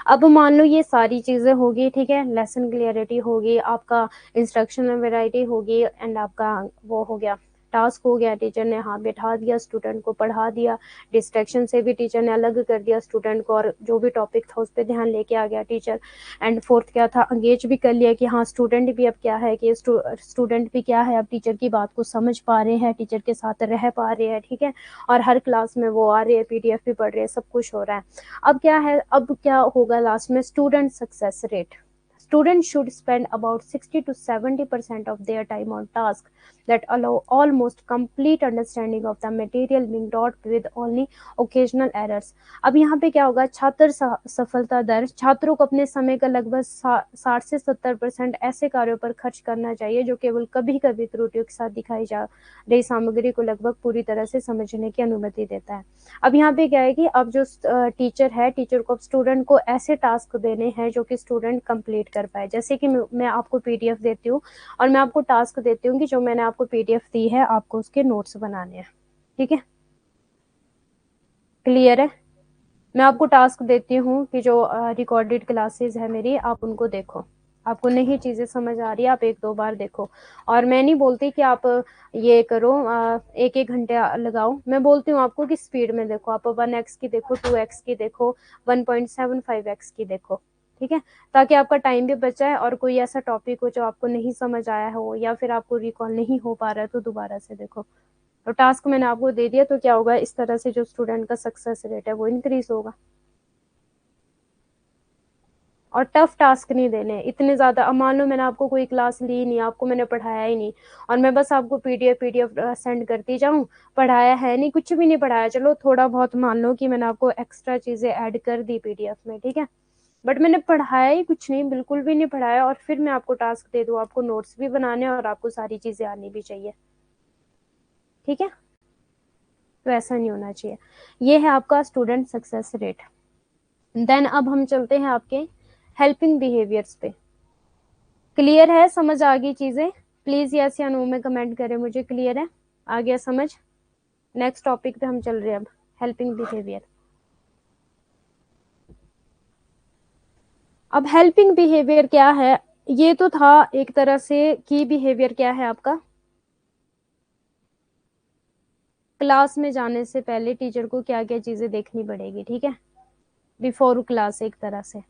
अब मान लो ये सारी चीजें होगी, ठीक है, लेसन क्लियरिटी होगी, आपका इंस्ट्रक्शन वैरायटी होगी, एंड आपका वो हो गया, टास्क हो गया, टीचर ने हाँ बैठा दिया, स्टूडेंट को पढ़ा दिया, डिस्ट्रैक्शन से भी टीचर ने अलग कर दिया स्टूडेंट को, और जो भी टॉपिक था उस पर ध्यान लेके आ गया टीचर। एंड फोर्थ क्या था, एंगेज भी कर लिया कि हाँ स्टूडेंट भी अब क्या है कि स्टूडेंट भी क्या है, अब टीचर की बात को समझ पा रहे हैं, टीचर के साथ रह पा रहे हैं, ठीक है, और हर क्लास में वो आ रहे हैं, पीडीएफ भी पढ़ रहे हैं, सब कुछ हो रहा है। अब क्या है, अब क्या होगा लास्ट में, student success rate. Students should spend about 60 to 70% of their time on tasks that allow almost complete understanding of the material being taught with only occasional errors. अब यहाँ पे क्या होगा, छात्र सफलता दर, छात्रों को अपने समय का लगभग 60 से 70% ऐसे कार्यों पर खर्च करना चाहिए जो केवल कभी कभी त्रुटियों के साथ दिखाई जा रही सामग्री को लगभग पूरी तरह से समझने की अनुमति देता है। अब यहाँ पे क्या है कि अब जो टीचर है, टीचर को स्टूडेंट को ऐसे टास्क देने हैं जो कि स्टूडेंट कंप्लीट कर पाए। जैसे कि मैं आपको पीडीएफ देती हूँ और मैं आपको टास्क देती हूँ कि जो मैंने आपको पीडीएफ दी है आपको उसके नोट्स बनाने हैं, ठीक है, क्लियर है। मैं आपको टास्क देती हूँ कि जो रिकॉर्डेड क्लासेस है मेरी, आप उनको देखो, आपको नहीं चीजें समझ आ रही है आप एक दो बार देखो, और मैं नहीं बोलती कि आप ये करो एक एक घंटे लगाओ, मैं बोलती हूँ आपको कि स्पीड में देखो, आप 1x की देखो, 2x की देखो, 1.75x की देखो, ठीक है, ताकि आपका टाइम भी बच जाए, और कोई ऐसा टॉपिक हो जो आपको नहीं समझ आया हो या फिर आपको रिकॉल नहीं हो पा रहा है तो दोबारा से देखो। तो टास्क मैंने आपको दे दिया, तो क्या होगा, इस तरह से जो स्टूडेंट का सक्सेस रेट है वो इंक्रीज होगा। और टफ टास्क नहीं देने इतने ज्यादा। अब मान लो मैंने आपको कोई क्लास ली नहीं, आपको मैंने पढ़ाया ही नहीं, और मैं बस आपको पीडीएफ सेंड करती जाऊं, पढ़ाया है नहीं, कुछ भी नहीं पढ़ाया, चलो थोड़ा बहुत मान लो कि मैंने आपको एक्स्ट्रा चीजें ऐड कर दी पीडीएफ में, ठीक है, बट मैंने पढ़ाया ही कुछ नहीं, बिल्कुल भी नहीं पढ़ाया, और फिर मैं आपको टास्क दे दूं, आपको नोट्स भी बनाने और आपको सारी चीजें आनी भी चाहिए, ठीक है, तो ऐसा नहीं होना चाहिए। ये है आपका स्टूडेंट सक्सेस रेट। देन अब हम चलते हैं आपके हेल्पिंग बिहेवियर्स पे। क्लियर है, समझ आ गई चीजें? प्लीज यस या नो में कमेंट करें मुझे, क्लियर है, आ गया समझ। नेक्स्ट टॉपिक पे हम चल रहे हैं अब, हेल्पिंग बिहेवियर। अब हेल्पिंग बिहेवियर क्या है, ये तो था एक तरह से की बिहेवियर क्या है आपका, क्लास में जाने से पहले टीचर को क्या क्या चीजें देखनी पड़ेगी, ठीक है, बिफोर क्लास, एक तरह से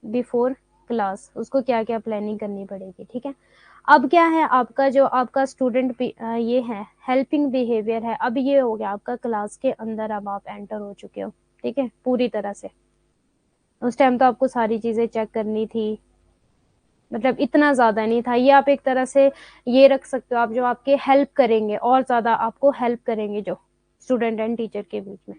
बिफोर क्लास उसको क्या क्या प्लानिंग करनी पड़ेगी, ठीक है। अब क्या है आपका जो आपका स्टूडेंट ये है हेल्पिंग बिहेवियर है, अब ये हो गया आपका क्लास के अंदर, अब आप एंटर हो चुके हो, ठीक है, पूरी तरह से। उस टाइम तो आपको सारी चीजें चेक करनी थी, मतलब इतना ज्यादा नहीं था, ये आप एक तरह से ये रख सकते हो, आप जो आपके हेल्प करेंगे, और ज्यादा आपको हेल्प करेंगे जो स्टूडेंट एंड टीचर के बीच में।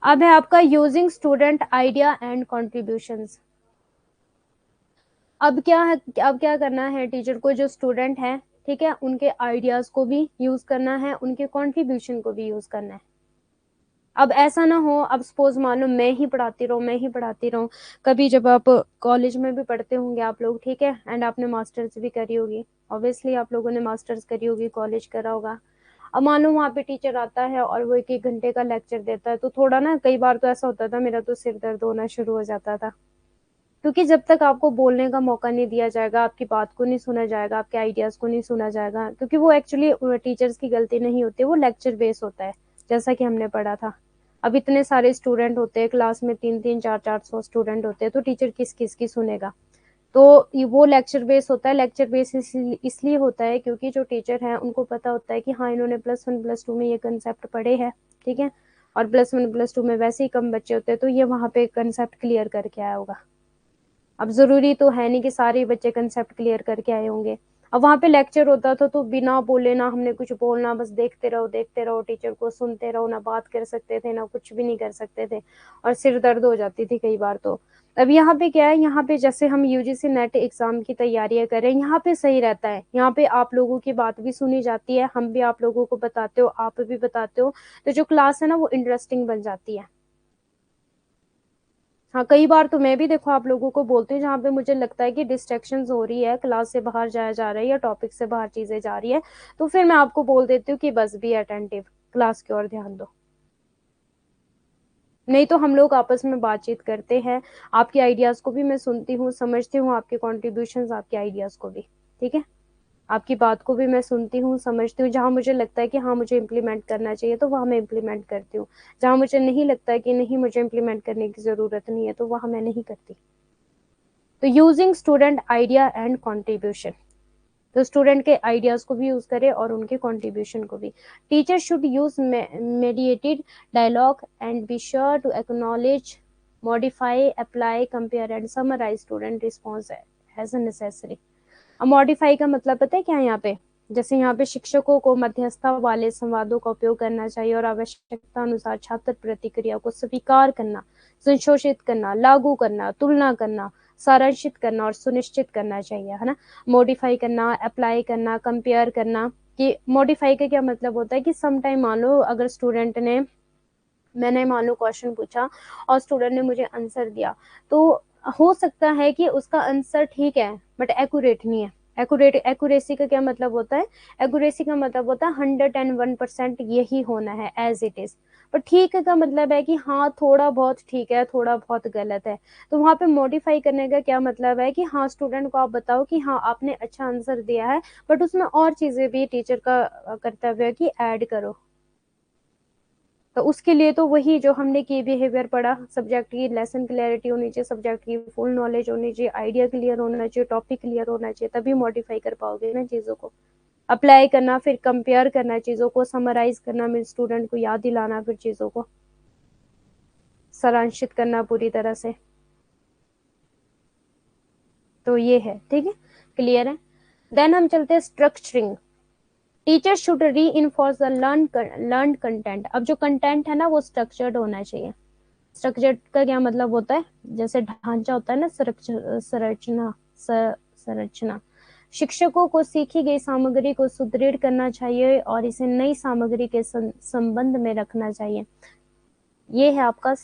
अब है आपका using student idea and contributions. अब क्या है, अब क्या करना है टीचर को, जो स्टूडेंट है, ठीक है, उनके आइडियाज को भी यूज करना है, उनके कंट्रीब्यूशन को भी यूज करना है। अब ऐसा ना हो, अब सपोज मान लो मैं ही पढ़ाती रहूं, मैं ही पढ़ाती रहूं, कभी जब आप कॉलेज में भी पढ़ते होंगे आप लोग, ठीक है, एंड आपने मास्टर्स भी करी होगी, ऑब्वियसली आप लोगों ने मास्टर्स करी होगी, कॉलेज करा होगा। अब मान लो वहां पे टीचर आता है और वो एक एक घंटे का लेक्चर देता है, तो थोड़ा ना, कई बार तो ऐसा होता था, मेरा तो सिर दर्द होना शुरू हो जाता था, क्योंकि जब तक आपको बोलने का मौका नहीं दिया जाएगा, आपकी बात को नहीं सुना जाएगा, आपके आइडियाज को नहीं सुना जाएगा, क्योंकि वो एक्चुअली टीचर्स की गलती नहीं होती, वो लेक्चर बेस होता है, जैसा कि हमने पढ़ा था। अब इतने सारे स्टूडेंट होते हैं क्लास में, 3-3 4-4 100 स्टूडेंट होते हैं, तो टीचर किस किस की सुनेगा। तो वो लेक्चर बेस होता है। लेक्चर बेस इसलिए होता है क्योंकि जो टीचर है उनको पता होता है कि हाँ इन्होंने +1 +2 में ये कंसेप्ट पढ़े हैं, ठीक है, और +1 +2 में वैसे ही कम बच्चे होते हैं, तो ये वहां पे कंसेप्ट क्लियर करके आया होगा। अब जरूरी तो है नहीं कि सारे बच्चे कंसेप्ट क्लियर करके आए होंगे। अब वहां पे लेक्चर होता था तो बिना बोले ना हमने कुछ बोलना, बस देखते रहो टीचर को, सुनते रहो, ना बात कर सकते थे ना कुछ भी नहीं कर सकते थे, और सिर दर्द हो जाती थी कई बार तो। अब यहाँ पे क्या है, यहाँ पे जैसे हम यूजीसी नेट एग्जाम की तैयारियां करें, यहाँ पे सही रहता है, यहाँ पे आप लोगों की बात भी सुनी जाती है, हम भी आप लोगों को बताते हो, आप भी बताते हो, तो जो क्लास है ना वो इंटरेस्टिंग बन जाती है। हाँ कई बार तो मैं भी देखो आप लोगों को बोलती हूँ, जहाँ पे मुझे लगता है कि डिस्ट्रैक्शंस हो रही है, क्लास से बाहर जाया जा रहा है या टॉपिक से बाहर चीजें जा रही है, तो फिर मैं आपको बोल देती हूँ कि बस बी अटेंटिव, क्लास की ओर ध्यान दो। नहीं तो हम लोग आपस में बातचीत करते हैं, आपके आइडियाज को भी मैं सुनती हूँ, समझती हूँ, आपके कॉन्ट्रीब्यूशन, आपके आइडियाज को भी, ठीक है, आपकी बात को भी मैं सुनती हूँ, समझती हूँ, जहाँ मुझे लगता है कि हाँ मुझे इम्प्लीमेंट करना चाहिए तो वहाँ मैं इम्प्लीमेंट करती हूँ, जहाँ मुझे नहीं लगता है कि नहीं मुझे इम्प्लीमेंट करने की जरूरत नहीं है तो वहाँ मैं नहीं करती। तो using student idea and contribution, तो स्टूडेंट के आइडियाज को भी यूज करें और उनके कॉन्ट्रीब्यूशन को भी। Teacher should use mediated dialogue and be sure to acknowledge, modify, apply, compare and summarize student response as necessary. अब मॉडिफाई का मतलब पता है क्या है यहाँ पे, जैसे यहाँ पे शिक्षकों को मध्यस्थता वाले संवादों का उपयोग करना चाहिए और आवश्यकता अनुसार छात्र प्रतिक्रिया को स्वीकार करना, संशोधित करना, लागू करना, तुलना करना, सारांशित करना और सुनिश्चित करना चाहिए, है ना। मॉडिफाई करना, अप्लाई करना, कंपेयर करना। कि मॉडिफाई का क्या मतलब होता है कि सम टाइम मान लो अगर स्टूडेंट ने, मैंने मान लो क्वेश्चन पूछा और स्टूडेंट ने मुझे आंसर दिया, तो हो सकता है कि उसका आंसर ठीक है बट एक्यूरेट नहीं है। एक्यूरेसी का क्या मतलब होता है, एक्यूरेसी का मतलब होता है 101% यही होना है एज इट इज। पर ठीक का मतलब है कि हाँ थोड़ा बहुत ठीक है, थोड़ा बहुत गलत है। तो वहां पे मॉडिफाई करने का क्या मतलब है कि हाँ स्टूडेंट को आप बताओ कि हाँ आपने अच्छा आंसर दिया है बट उसमें और चीजें भी टीचर का कर्तव्य है कि ऐड करो। तो उसके लिए तो वही जो हमने की बिहेवियर पढ़ा, सब्जेक्ट की लेसन क्लैरिटी होनी चाहिए, सब्जेक्ट की फुल नॉलेज होनी चाहिए, आइडिया क्लियर होना चाहिए, टॉपिक क्लियर होना चाहिए, तभी मॉडिफाई कर पाओगे ना चीजों को। अप्लाई करना, फिर कंपेयर करना चीजों को, समराइज करना, मेरे स्टूडेंट को याद दिलाना, फिर चीजों को सारांशित करना पूरी तरह से। तो ये है, ठीक है, क्लियर है। देन हम चलते हैं स्ट्रक्चरिंग। टीचर शुड री इन्फोर्स द लर्न कंटेंट। अब जो कंटेंट है ना वो स्ट्रक्चर्ड होना चाहिए। स्ट्रक्चर का क्या मतलब होता है, जैसे ढांचा होता है ना, संरचना, संरचना। शिक्षकों को सीखी गई सामग्री को सुदृढ़ करना चाहिए और इसे नई सामग्री के संबंध में रखना चाहिए। ये है आपका,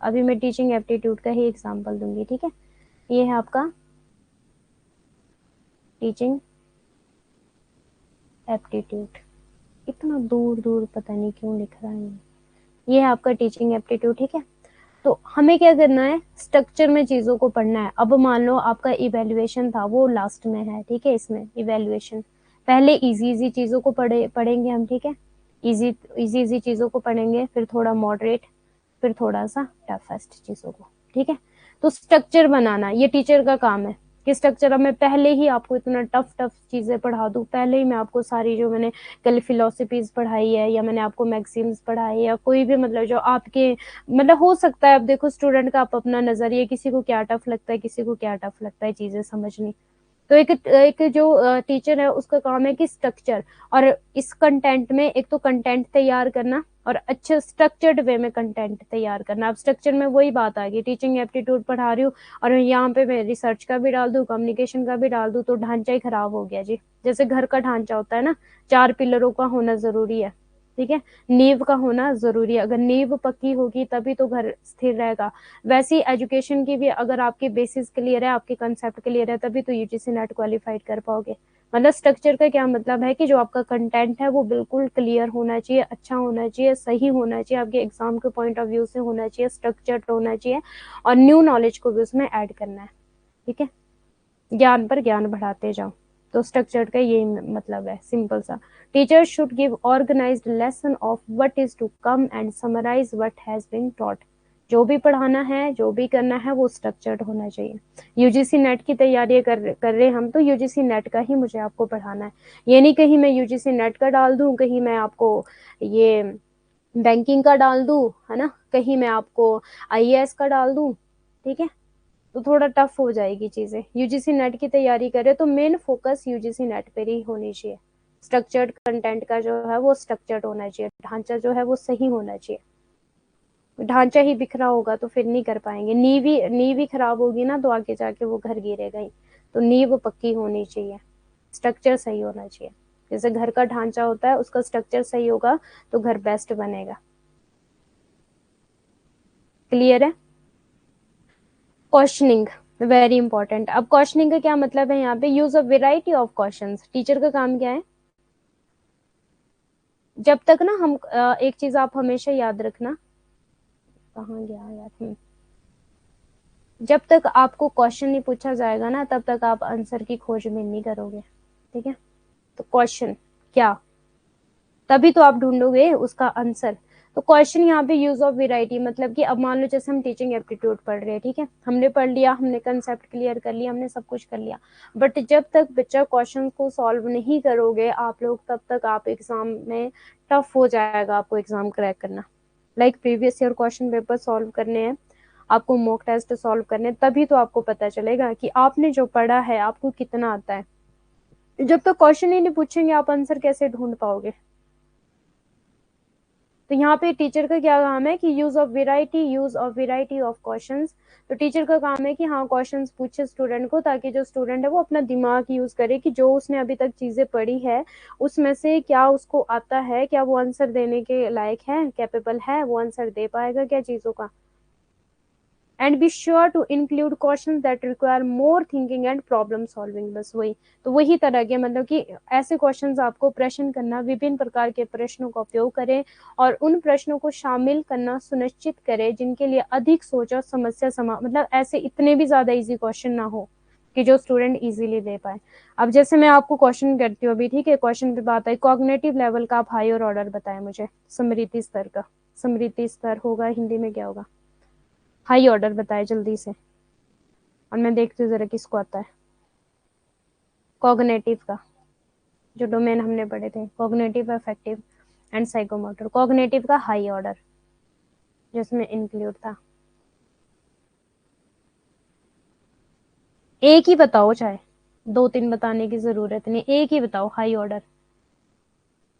अभी मैं टीचिंग एप्टीट्यूड का ही एग्जांपल दूंगी, ठीक है। ये है आपका टीचिंग एप्टीट्यूड, इतना दूर दूर पता नहीं क्यों लिख रहा है। ये है आपका टीचिंग एप्टीट्यूड, ठीक है। तो हमें क्या करना है, स्ट्रक्चर में चीजों को पढ़ना है। अब मान लो आपका इवेल्युएशन था, वो लास्ट में है, ठीक है। इसमें इवेल्युएशन पहले इजी इजी चीजों को पढ़ेंगे हम, ठीक है। इजी इजी इजी चीजों को पढ़ेंगे, फिर थोड़ा मॉडरेट, फिर थोड़ा सा टफेस्ट चीजों को, ठीक है। तो स्ट्रक्चर बनाना ये टीचर का काम है कि स्ट्रक्चर, अब मैं पहले ही आपको इतना टफ टफ चीजें पढ़ा दूं, पहले ही मैं आपको सारी जो मैंने कल फिलोसफीज पढ़ाई है या मैंने आपको मैक्सिम्स पढ़ाई है या कोई भी मतलब जो आपके मतलब हो सकता है। अब देखो स्टूडेंट का आप अपना नजरिया, किसी को क्या टफ लगता है, किसी को क्या टफ लगता है चीजें समझनी। तो एक जो टीचर है उसका काम है कि स्ट्रक्चर, और इस कंटेंट में एक तो कंटेंट तैयार करना और अच्छे स्ट्रक्चर्ड वे में कंटेंट तैयार करना। अब स्ट्रक्चर में वही बात आ गई, टीचिंग एप्टीट्यूड पढ़ा रही हूँ और यहाँ पे मैं रिसर्च का भी डाल दूँ, कम्युनिकेशन का भी डाल दूँ, तो ढांचा ही खराब हो गया जी। जैसे घर का ढांचा होता है ना, 4 पिलरों का होना जरूरी है, ठीक है, नींव का होना जरूरी है। अगर नींव पक्की होगी तभी तो घर स्थिर रहेगा। वैसे ही एजुकेशन की भी, अगर आपके बेसिस क्लियर है, आपके कंसेप्ट क्लियर है, तभी तो यूजीसी नेट क्वालिफाइड कर पाओगे। मतलब स्ट्रक्चर का क्या मतलब है कि जो आपका कंटेंट है वो बिल्कुल क्लियर होना चाहिए, अच्छा होना चाहिए, सही होना चाहिए, आपके एग्जाम के पॉइंट ऑफ व्यू से होना चाहिए, स्ट्रक्चर्ड होना चाहिए और न्यू नॉलेज को भी उसमें ऐड करना है, ठीक है। ज्ञान पर ज्ञान बढ़ाते जाओ। तो स्ट्रक्चर्ड का यही मतलब है, सिंपल सा। Teacher should give organized lesson of what is to come and summarize what has been taught. जो भी पढ़ाना है, जो भी करना है, वो स्ट्रक्चर्ड होना चाहिए। यूजीसी नेट की तैयारी कर रहे हम, तो यूजीसी नेट का ही मुझे आपको पढ़ाना है। ये नहीं कहीं मैं यूजीसी नेट का डाल दूं, कहीं मैं आपको ये बैंकिंग का डाल दूं, है ना, कहीं मैं आपको आईएएस का डाल दूं, ठीक है, तो थोड़ा टफ हो जाएगी चीजें। यूजीसी नेट की तैयारी करें तो मेन फोकस यूजीसी नेट पर ही होनी चाहिए। स्ट्रक्चर्ड कंटेंट का जो है वो स्ट्रक्चर्ड होना चाहिए, ढांचा जो है वो सही होना चाहिए। ढांचा ही बिखरा होगा तो फिर नहीं कर पाएंगे। नींव ही खराब होगी ना, तो आगे जाके वो घर गिरेगा ही। तो नींव पक्की होनी चाहिए, स्ट्रक्चर सही होना चाहिए। जैसे घर का ढांचा होता है, उसका स्ट्रक्चर सही होगा तो घर बेस्ट बनेगा। क्लियर है? Questioning very important. अब क्वेश्चनिंग का क्या मतलब है यहाँ पे? Use a variety of questions. Teacher का काम क्या है? जब तक ना हम एक चीज आप हमेशा याद रखना, कहाँ गया यार, जब तक आपको क्वेश्चन नहीं पूछा जाएगा ना, तब तक आप आंसर की खोज में नहीं करोगे, ठीक है? तो क्वेश्चन क्या, तभी तो आप ढूंढोगे उसका आंसर। तो क्वेश्चन यहाँ पे यूज ऑफ वेराइटी मतलब कि अब मान लो जैसे हम टीचिंग एप्टीट्यूड पढ़ रहे हैं, ठीक है, हमने पढ़ लिया, हमने कंसेप्ट क्लियर कर लिया, हमने सब कुछ कर लिया, बट जब तक बच्चा क्वेश्चन को सॉल्व नहीं करोगे आप लोग, तब तक आप एग्जाम में टफ हो जाएगा आपको एग्जाम क्रैक करना। Like previous year question paper solve करने हैं आपको, मॉक टेस्ट सॉल्व करने हैं, तभी तो आपको पता चलेगा कि आपने जो पढ़ा है आपको कितना आता है। जब तक क्वेश्चन ही नहीं पूछेंगे आप आंसर कैसे ढूंढ पाओगे? तो यहाँ पे टीचर का क्या काम है कि use of variety of questions. तो टीचर का काम है कि हाँ क्वेश्चंस पूछे स्टूडेंट को, ताकि जो स्टूडेंट है वो अपना दिमाग यूज करे कि जो उसने अभी तक चीजें पढ़ी है उसमें से क्या उसको आता है, क्या वो आंसर देने के लायक है, कैपेबल है, वो आंसर दे पाएगा क्या चीजों का। And be sure to include question that require more thinking and problem solving. बस वही, तो वही तरह के मतलब कि ऐसे क्वेश्चंस आपको प्रश्न करना, विभिन्न प्रकार के प्रश्नों का उपयोग करें और उन प्रश्नों को शामिल करना सुनिश्चित करें जिनके लिए अधिक सोच और समस्या मतलब ऐसे इतने भी ज्यादा इजी क्वेश्चन ना हो कि जो स्टूडेंट इजीली दे पाए। अब जैसे मैं आपको क्वेश्चन करती हूँ अभी, ठीक है, क्वेश्चन पे बात आई कॉग्निटिव लेवल का, आप हायर ऑर्डर बताएं मुझे, स्मृति स्तर का। स्मृति स्तर होगा हिंदी में क्या होगा? हाई ऑर्डर बताए जल्दी से, और मैं देखती हूँ जरा किसको आता है। कॉग्निटिव का जो डोमेन हमने पढ़े थे, cognitive, affective and psychomotor. Cognitive का हाई ऑर्डर जिसमें इंक्लूड था, एक ही बताओ, चाहे दो तीन बताने की जरूरत नहीं, एक ही बताओ हाई ऑर्डर।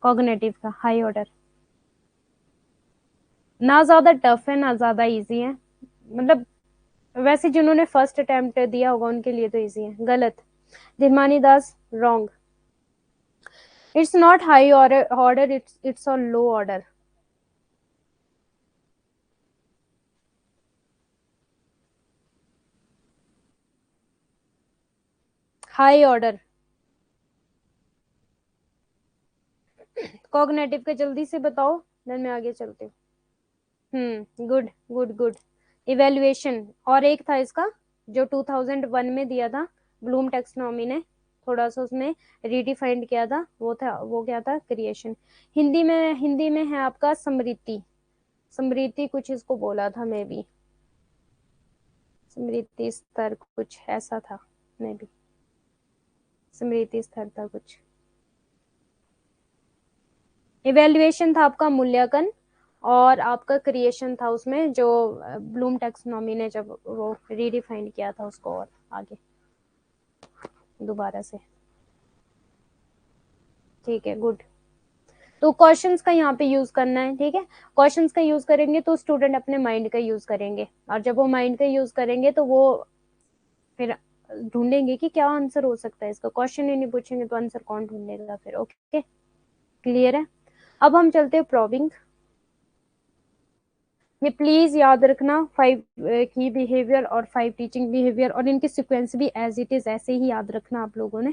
कॉग्निटिव का हाई ऑर्डर ना ज्यादा टफ है ना ज्यादा इजी है, मतलब वैसे जिन्होंने फर्स्ट अटेम्प्ट दिया होगा उनके लिए तो इजी है। गलत, Dhimani Das, wrong. It's not high order, it's a low order. High order cognitive का जल्दी से बताओ, देन मैं आगे चलती हूँ। Good good good. इवेल्युएशन, और एक था इसका जो 2001 में दिया था ब्लूम टेक्सोनॉमी ने, थोड़ा सा उसमें रीडिफाइंड किया था, वो था, वो क्या था? क्रिएशन। हिंदी में है आपका स्मृति। स्मृति कुछ इसको बोला था, मे बी स्मृति स्तर कुछ ऐसा था, मे बी स्मृति स्तर था कुछ। इवेल्युएशन था आपका मूल्यांकन, और आपका क्रिएशन था उसमें जो ब्लूम टेक्सोनॉमी ने जब वो रीडिफाइन किया था उसको, और आगे दोबारा से, ठीक है, गुड। तो क्वेश्चंस का यहाँ पे यूज करना है, ठीक है। क्वेश्चंस का यूज करेंगे तो स्टूडेंट अपने माइंड का यूज करेंगे, और जब वो माइंड का यूज करेंगे तो वो फिर ढूंढेंगे कि क्या आंसर हो सकता है इसका। क्वेश्चन ही नहीं पूछेंगे तो आंसर कौन ढूंढेगा फिर? ओके, क्लियर है? अब हम चलते हैं प्रॉबिंग। ये प्लीज याद रखना, 5 की बिहेवियर और 5 टीचिंग बिहेवियर, और इनकी सिक्वेंस भी एज इट इज ऐसे ही याद रखना आप लोगों ने,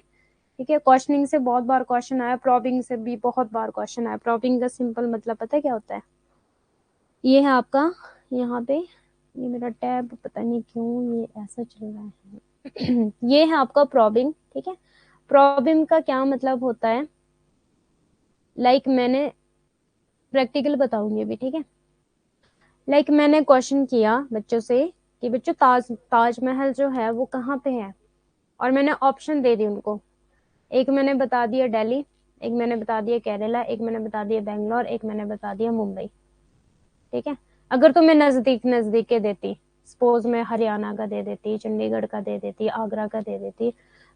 ठीक है। क्वेश्चनिंग से बहुत बार क्वेश्चन आया, प्रॉबिंग से भी बहुत बार क्वेश्चन आया। प्रॉबिंग का सिंपल मतलब पता है क्या होता है? ये है आपका, यहाँ पे ये मेरा टैब पता नहीं क्यों ये ऐसा चल रहा है ये है आपका प्रॉबिंग, ठीक है। प्रॉब्लम का क्या मतलब होता है, मैंने प्रैक्टिकल बताऊंगी अभी, ठीक है। मैंने क्वेश्चन किया बच्चों से कि बच्चों ताजमहल जो है वो कहाँ पे है, और मैंने ऑप्शन दे दी उनको। एक मैंने बता दिया दिल्ली, एक मैंने बता दिया केरला, एक मैंने बता दिया बेंगलोर, एक मैंने बता दिया मुंबई, ठीक है। अगर तो मैं नजदीक नजदीक के देती, सपोज मैं हरियाणा का दे देती, चंडीगढ़ का दे देती, आगरा का दे देती,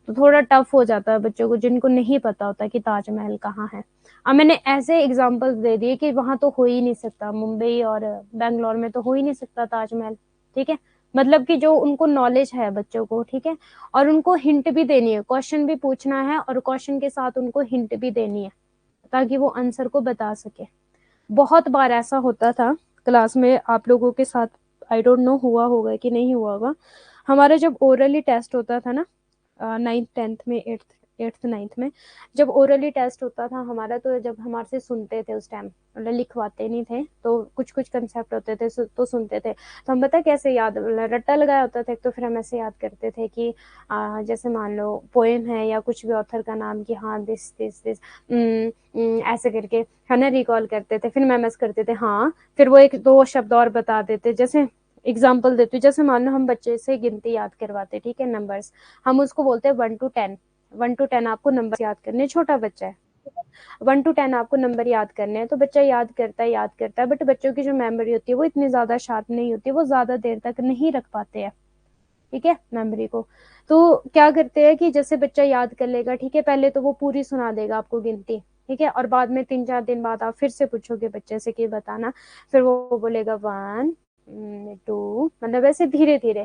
तो थोड़ा टफ हो जाता है बच्चों को जिनको नहीं पता होता कि ताजमहल कहाँ है। अब मैंने ऐसे एग्जांपल्स दे दिए कि वहां तो हो ही नहीं सकता, मुंबई और बेंगलोर में तो हो ही नहीं सकता ताजमहल, ठीक है। मतलब कि जो उनको नॉलेज है बच्चों को, ठीक है, और उनको हिंट भी देनी है, क्वेश्चन भी पूछना है और क्वेश्चन के साथ उनको हिंट भी देनी है ताकि वो आंसर को बता सके। बहुत बार ऐसा होता था क्लास में आप लोगों के साथ, आई डोंट नो हुआ होगा कि नहीं हुआ होगा। हमारा जब ओरली टेस्ट होता था ना, 9th 10th में, 8th 9th में, जब ओरली टेस्ट होता था हमारा, तो जब हमारे से सुनते थे उस टाइम, मतलब लिखवाते नहीं थे, तो कुछ कुछ कंसेप्ट होते थे तो सुनते थे, तो हम पता कैसे याद, रट्टा लगाया होता था, तो फिर हम ऐसे याद करते थे कि जैसे मान लो पोएम है या कुछ भी ऑथर का नाम, कि हाँ दिस दिस दिस, ऐसे करके है ना, रिकॉल करते थे, फिर मेमोराइज करते थे, हाँ फिर वो एक दो शब्द और बता देते। जैसे एग्जाम्पल देती हूँ, जैसे मान लो हम बच्चे से गिनती याद करवाते, ठीक है, नंबर्स, हम उसको बोलते हैं 1 to 10, 1 to 10 आपको नंबर याद करने, छोटा बच्चा है, 1 to 10 आपको नंबर याद करने हैं, तो बच्चा याद करता है, बट बच्चों की जो मेमोरी होती है वो इतनी ज्यादा शार्प नहीं होती, वो ज्यादा देर तक नहीं रख पाते हैं, ठीक है, मेमोरी को। तो क्या करते हैं कि जैसे बच्चा याद कर लेगा, ठीक है, पहले तो वो पूरी सुना देगा आपको गिनती, ठीक है, और बाद में 3 4 दिन बाद आप फिर से पूछोगे बच्चे से कि बताना, फिर वो बोलेगा 1 2, मतलब ऐसे धीरे धीरे,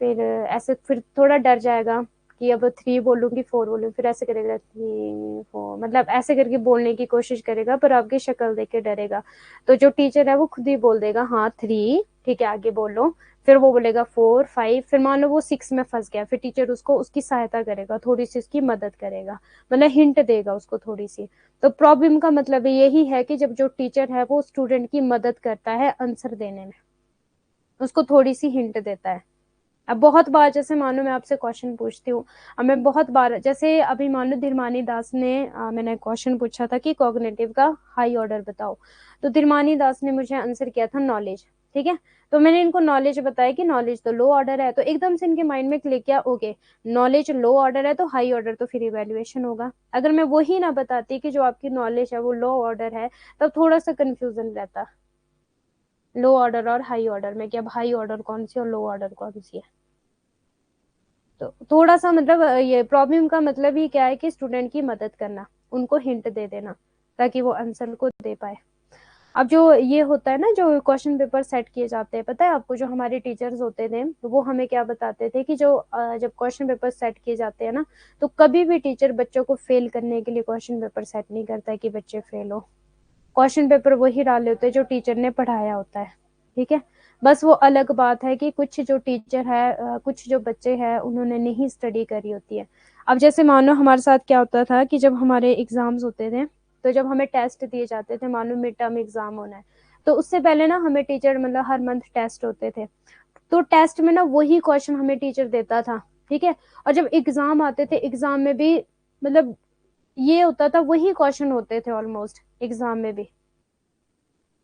फिर ऐसे फिर थोड़ा डर जाएगा कि अब 3 बोलूंगी 4 बोलूंगी, फिर ऐसे करेगा 3 4, मतलब ऐसे करके बोलने की कोशिश करेगा, पर आपकी शक्ल देख के डरेगा, तो जो टीचर है वो खुद ही बोल देगा हाँ 3, ठीक है आगे बोलो, फिर वो बोलेगा 4 5, फिर मान लो वो 6 में फंस गया, फिर टीचर उसको उसकी सहायता करेगा, थोड़ी सी उसकी मदद करेगा, मतलब हिंट देगा उसको थोड़ी सी। तो प्रॉब्लम का मतलब यही है कि जब जो टीचर है वो स्टूडेंट की मदद करता है आंसर देने में, उसको थोड़ी सी हिंट देता है। अब बहुत बार जैसे मान लो मैं आपसे क्वेश्चन पूछती हूँ, अब मैं बहुत बार, जैसे अभी मान लो धीरमानी दास ने मैंने क्वेश्चन पूछा था कि कॉग्निटिव का हाई ऑर्डर बताओ, तो धीरमानी दास ने मुझे आंसर किया था नॉलेज, ठीक है। तो मैंने इनको नॉलेज बताया कि नॉलेज तो लो ऑर्डर है, तो एकदम से इनके माइंड में क्लिक किया, ओके नॉलेज लो ऑर्डर है तो हाई ऑर्डर तो फिर इवेल्युएशन होगा। अगर मैं वही ना बताती कि जो आपकी नॉलेज है वो लो ऑर्डर है, तब थोड़ा सा कंफ्यूजन रहता लो ऑर्डर और हाई ऑर्डर में, कि अब हाई ऑर्डर कौन सी और लो ऑर्डर कौन सी है। तो थोड़ा सा मतलब ये प्रॉब्लम का मतलब ही क्या है कि स्टूडेंट की मदद करना, उनको हिंट दे देना ताकि वो आंसर को दे पाए। अब जो ये होता है ना, जो क्वेश्चन पेपर सेट किए जाते हैं, पता है आपको, जो हमारे टीचर्स होते थे तो वो हमें क्या बताते थे कि जो जब क्वेश्चन पेपर सेट किए जाते हैं ना, तो कभी भी टीचर बच्चों को फेल करने के लिए क्वेश्चन पेपर सेट नहीं करता है कि बच्चे फेल हो। क्वेश्चन पेपर वही डाले होते हैं जो टीचर ने पढ़ाया होता है, ठीक है। बस वो अलग बात है कि कुछ जो टीचर है, कुछ जो बच्चे हैं उन्होंने नहीं स्टडी करी होती है। अब जैसे मान लो हमारे साथ क्या होता था कि जब हमारे एग्जाम्स होते थे, तो जब हमें टेस्ट दिए जाते थे, मान लो मिड टर्म एग्जाम होना है, तो उससे पहले ना हमें टीचर, मतलब हर मंथ टेस्ट होते थे, तो टेस्ट में ना वही क्वेश्चन हमें टीचर देता था, ठीक है। और जब एग्जाम आते थे, एग्जाम में भी मतलब ये होता था, वही क्वेश्चन होते थे ऑलमोस्ट एग्जाम में भी।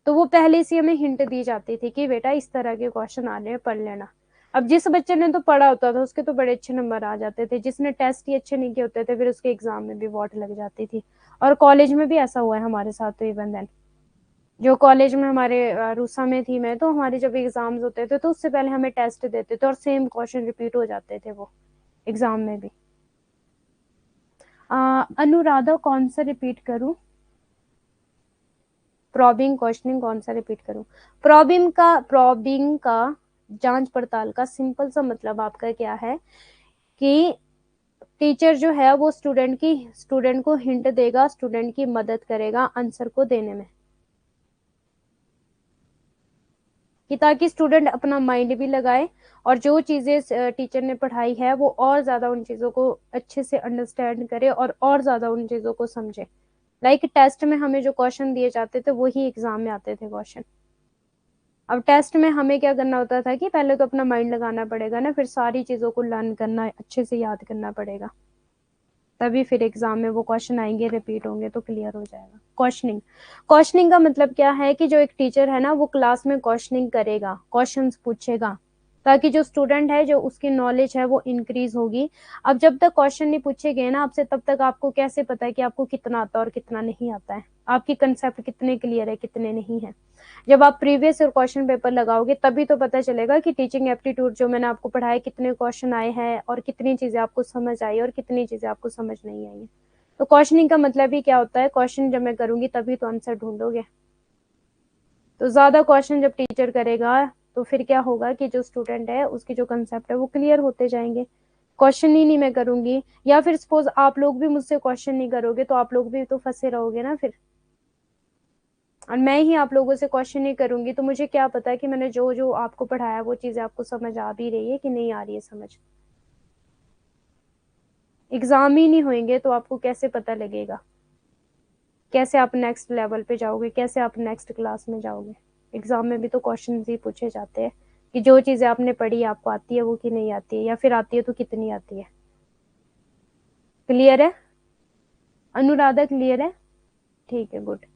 तो वो पहले से हमें हिंट दी जाती थी कि बेटा इस तरह के क्वेश्चन आ रहे हैं, पढ़ लेना। अब जिस बच्चे ने तो पढ़ा होता था उसके तो बड़े अच्छे नंबर आ जाते थे, जिसने टेस्ट ही अच्छे नहीं किए होते थे फिर उसके एग्जाम में भी वॉट लग जाती थी। और कॉलेज में भी ऐसा हुआ है हमारे साथ, तो इवन देन जो कॉलेज में हमारे रूसा में थी मैं, तो हमारे जब एग्जाम्स होते थे तो उससे पहले हमें टेस्ट देते थे और सेम क्वेश्चन रिपीट हो जाते थे वो एग्जाम में भी। अनुराधा कौन सा रिपीट करूं, प्रॉबिंग क्वेश्चनिंग कौन सा रिपीट करूं? प्रॉबिंग का जांच पड़ताल का सिंपल सा मतलब आपका क्या है कि टीचर जो है वो स्टूडेंट को हिंट देगा, स्टूडेंट की मदद करेगा आंसर को देने में, कि ताकि स्टूडेंट अपना माइंड भी लगाए और जो चीजें टीचर ने पढ़ाई है वो और ज्यादा उन चीजों को अच्छे से अंडरस्टैंड करे और ज्यादा उन चीजों को समझे। टेस्ट में हमें जो क्वेश्चन दिए जाते थे वही एग्जाम में आते थे क्वेश्चन। अब टेस्ट में हमें क्या करना होता था कि पहले तो अपना माइंड लगाना पड़ेगा ना, फिर सारी चीजों को लर्न करना, अच्छे से याद करना पड़ेगा। तभी फिर एग्जाम में वो क्वेश्चन आएंगे, रिपीट होंगे तो क्लियर हो जाएगा। क्वेश्चनिंग, क्वेश्चनिंग का मतलब क्या है कि जो एक टीचर है ना वो क्लास में क्वेश्चनिंग करेगा, क्वेश्चंस पूछेगा, ताकि जो स्टूडेंट है जो उसकी नॉलेज है वो इंक्रीज होगी। अब जब तक क्वेश्चन नहीं पूछे गए ना आपसे, तब तक आपको कैसे पता है कि आपको कितना आता है और कितना नहीं आता है, आपकी कंसेप्ट कितने क्लियर है कितने नहीं है। जब आप प्रीवियस और क्वेश्चन पेपर लगाओगे तभी तो पता चलेगा कि टीचिंग एप्टीट्यूड जो मैंने आपको पढ़ाया कितने क्वेश्चन आए हैं और कितनी चीजें आपको समझ आई और कितनी चीजें आपको समझ नहीं आई है। तो क्वेश्चनिंग का मतलब ही क्या होता है, क्वेश्चन जब मैं करूंगी तभी तो आंसर ढूंढोगे। तो ज्यादा क्वेश्चन जब टीचर करेगा तो फिर क्या होगा कि जो स्टूडेंट है उसकी जो कंसेप्ट है वो क्लियर होते जाएंगे। क्वेश्चन ही नहीं मैं करूंगी, या फिर सपोज आप लोग भी मुझसे क्वेश्चन नहीं करोगे तो आप लोग भी तो फंसे रहोगे ना फिर। और मैं ही आप लोगों से क्वेश्चन नहीं करूंगी तो मुझे क्या पता कि मैंने जो जो आपको पढ़ाया वो चीजें आपको समझ आ भी रही है कि नहीं आ रही है समझ। एग्जाम ही नहीं होंगे तो आपको कैसे पता लगेगा, कैसे आप नेक्स्ट लेवल पे जाओगे, कैसे आप नेक्स्ट क्लास में जाओगे। एग्जाम में भी तो क्वेश्चन ही पूछे जाते हैं कि जो चीजें आपने पढ़ी आपको आती है वो कि नहीं आती है, या फिर आती है तो कितनी आती है। क्लियर है अनुराधा, क्लियर है? ठीक है, गुड।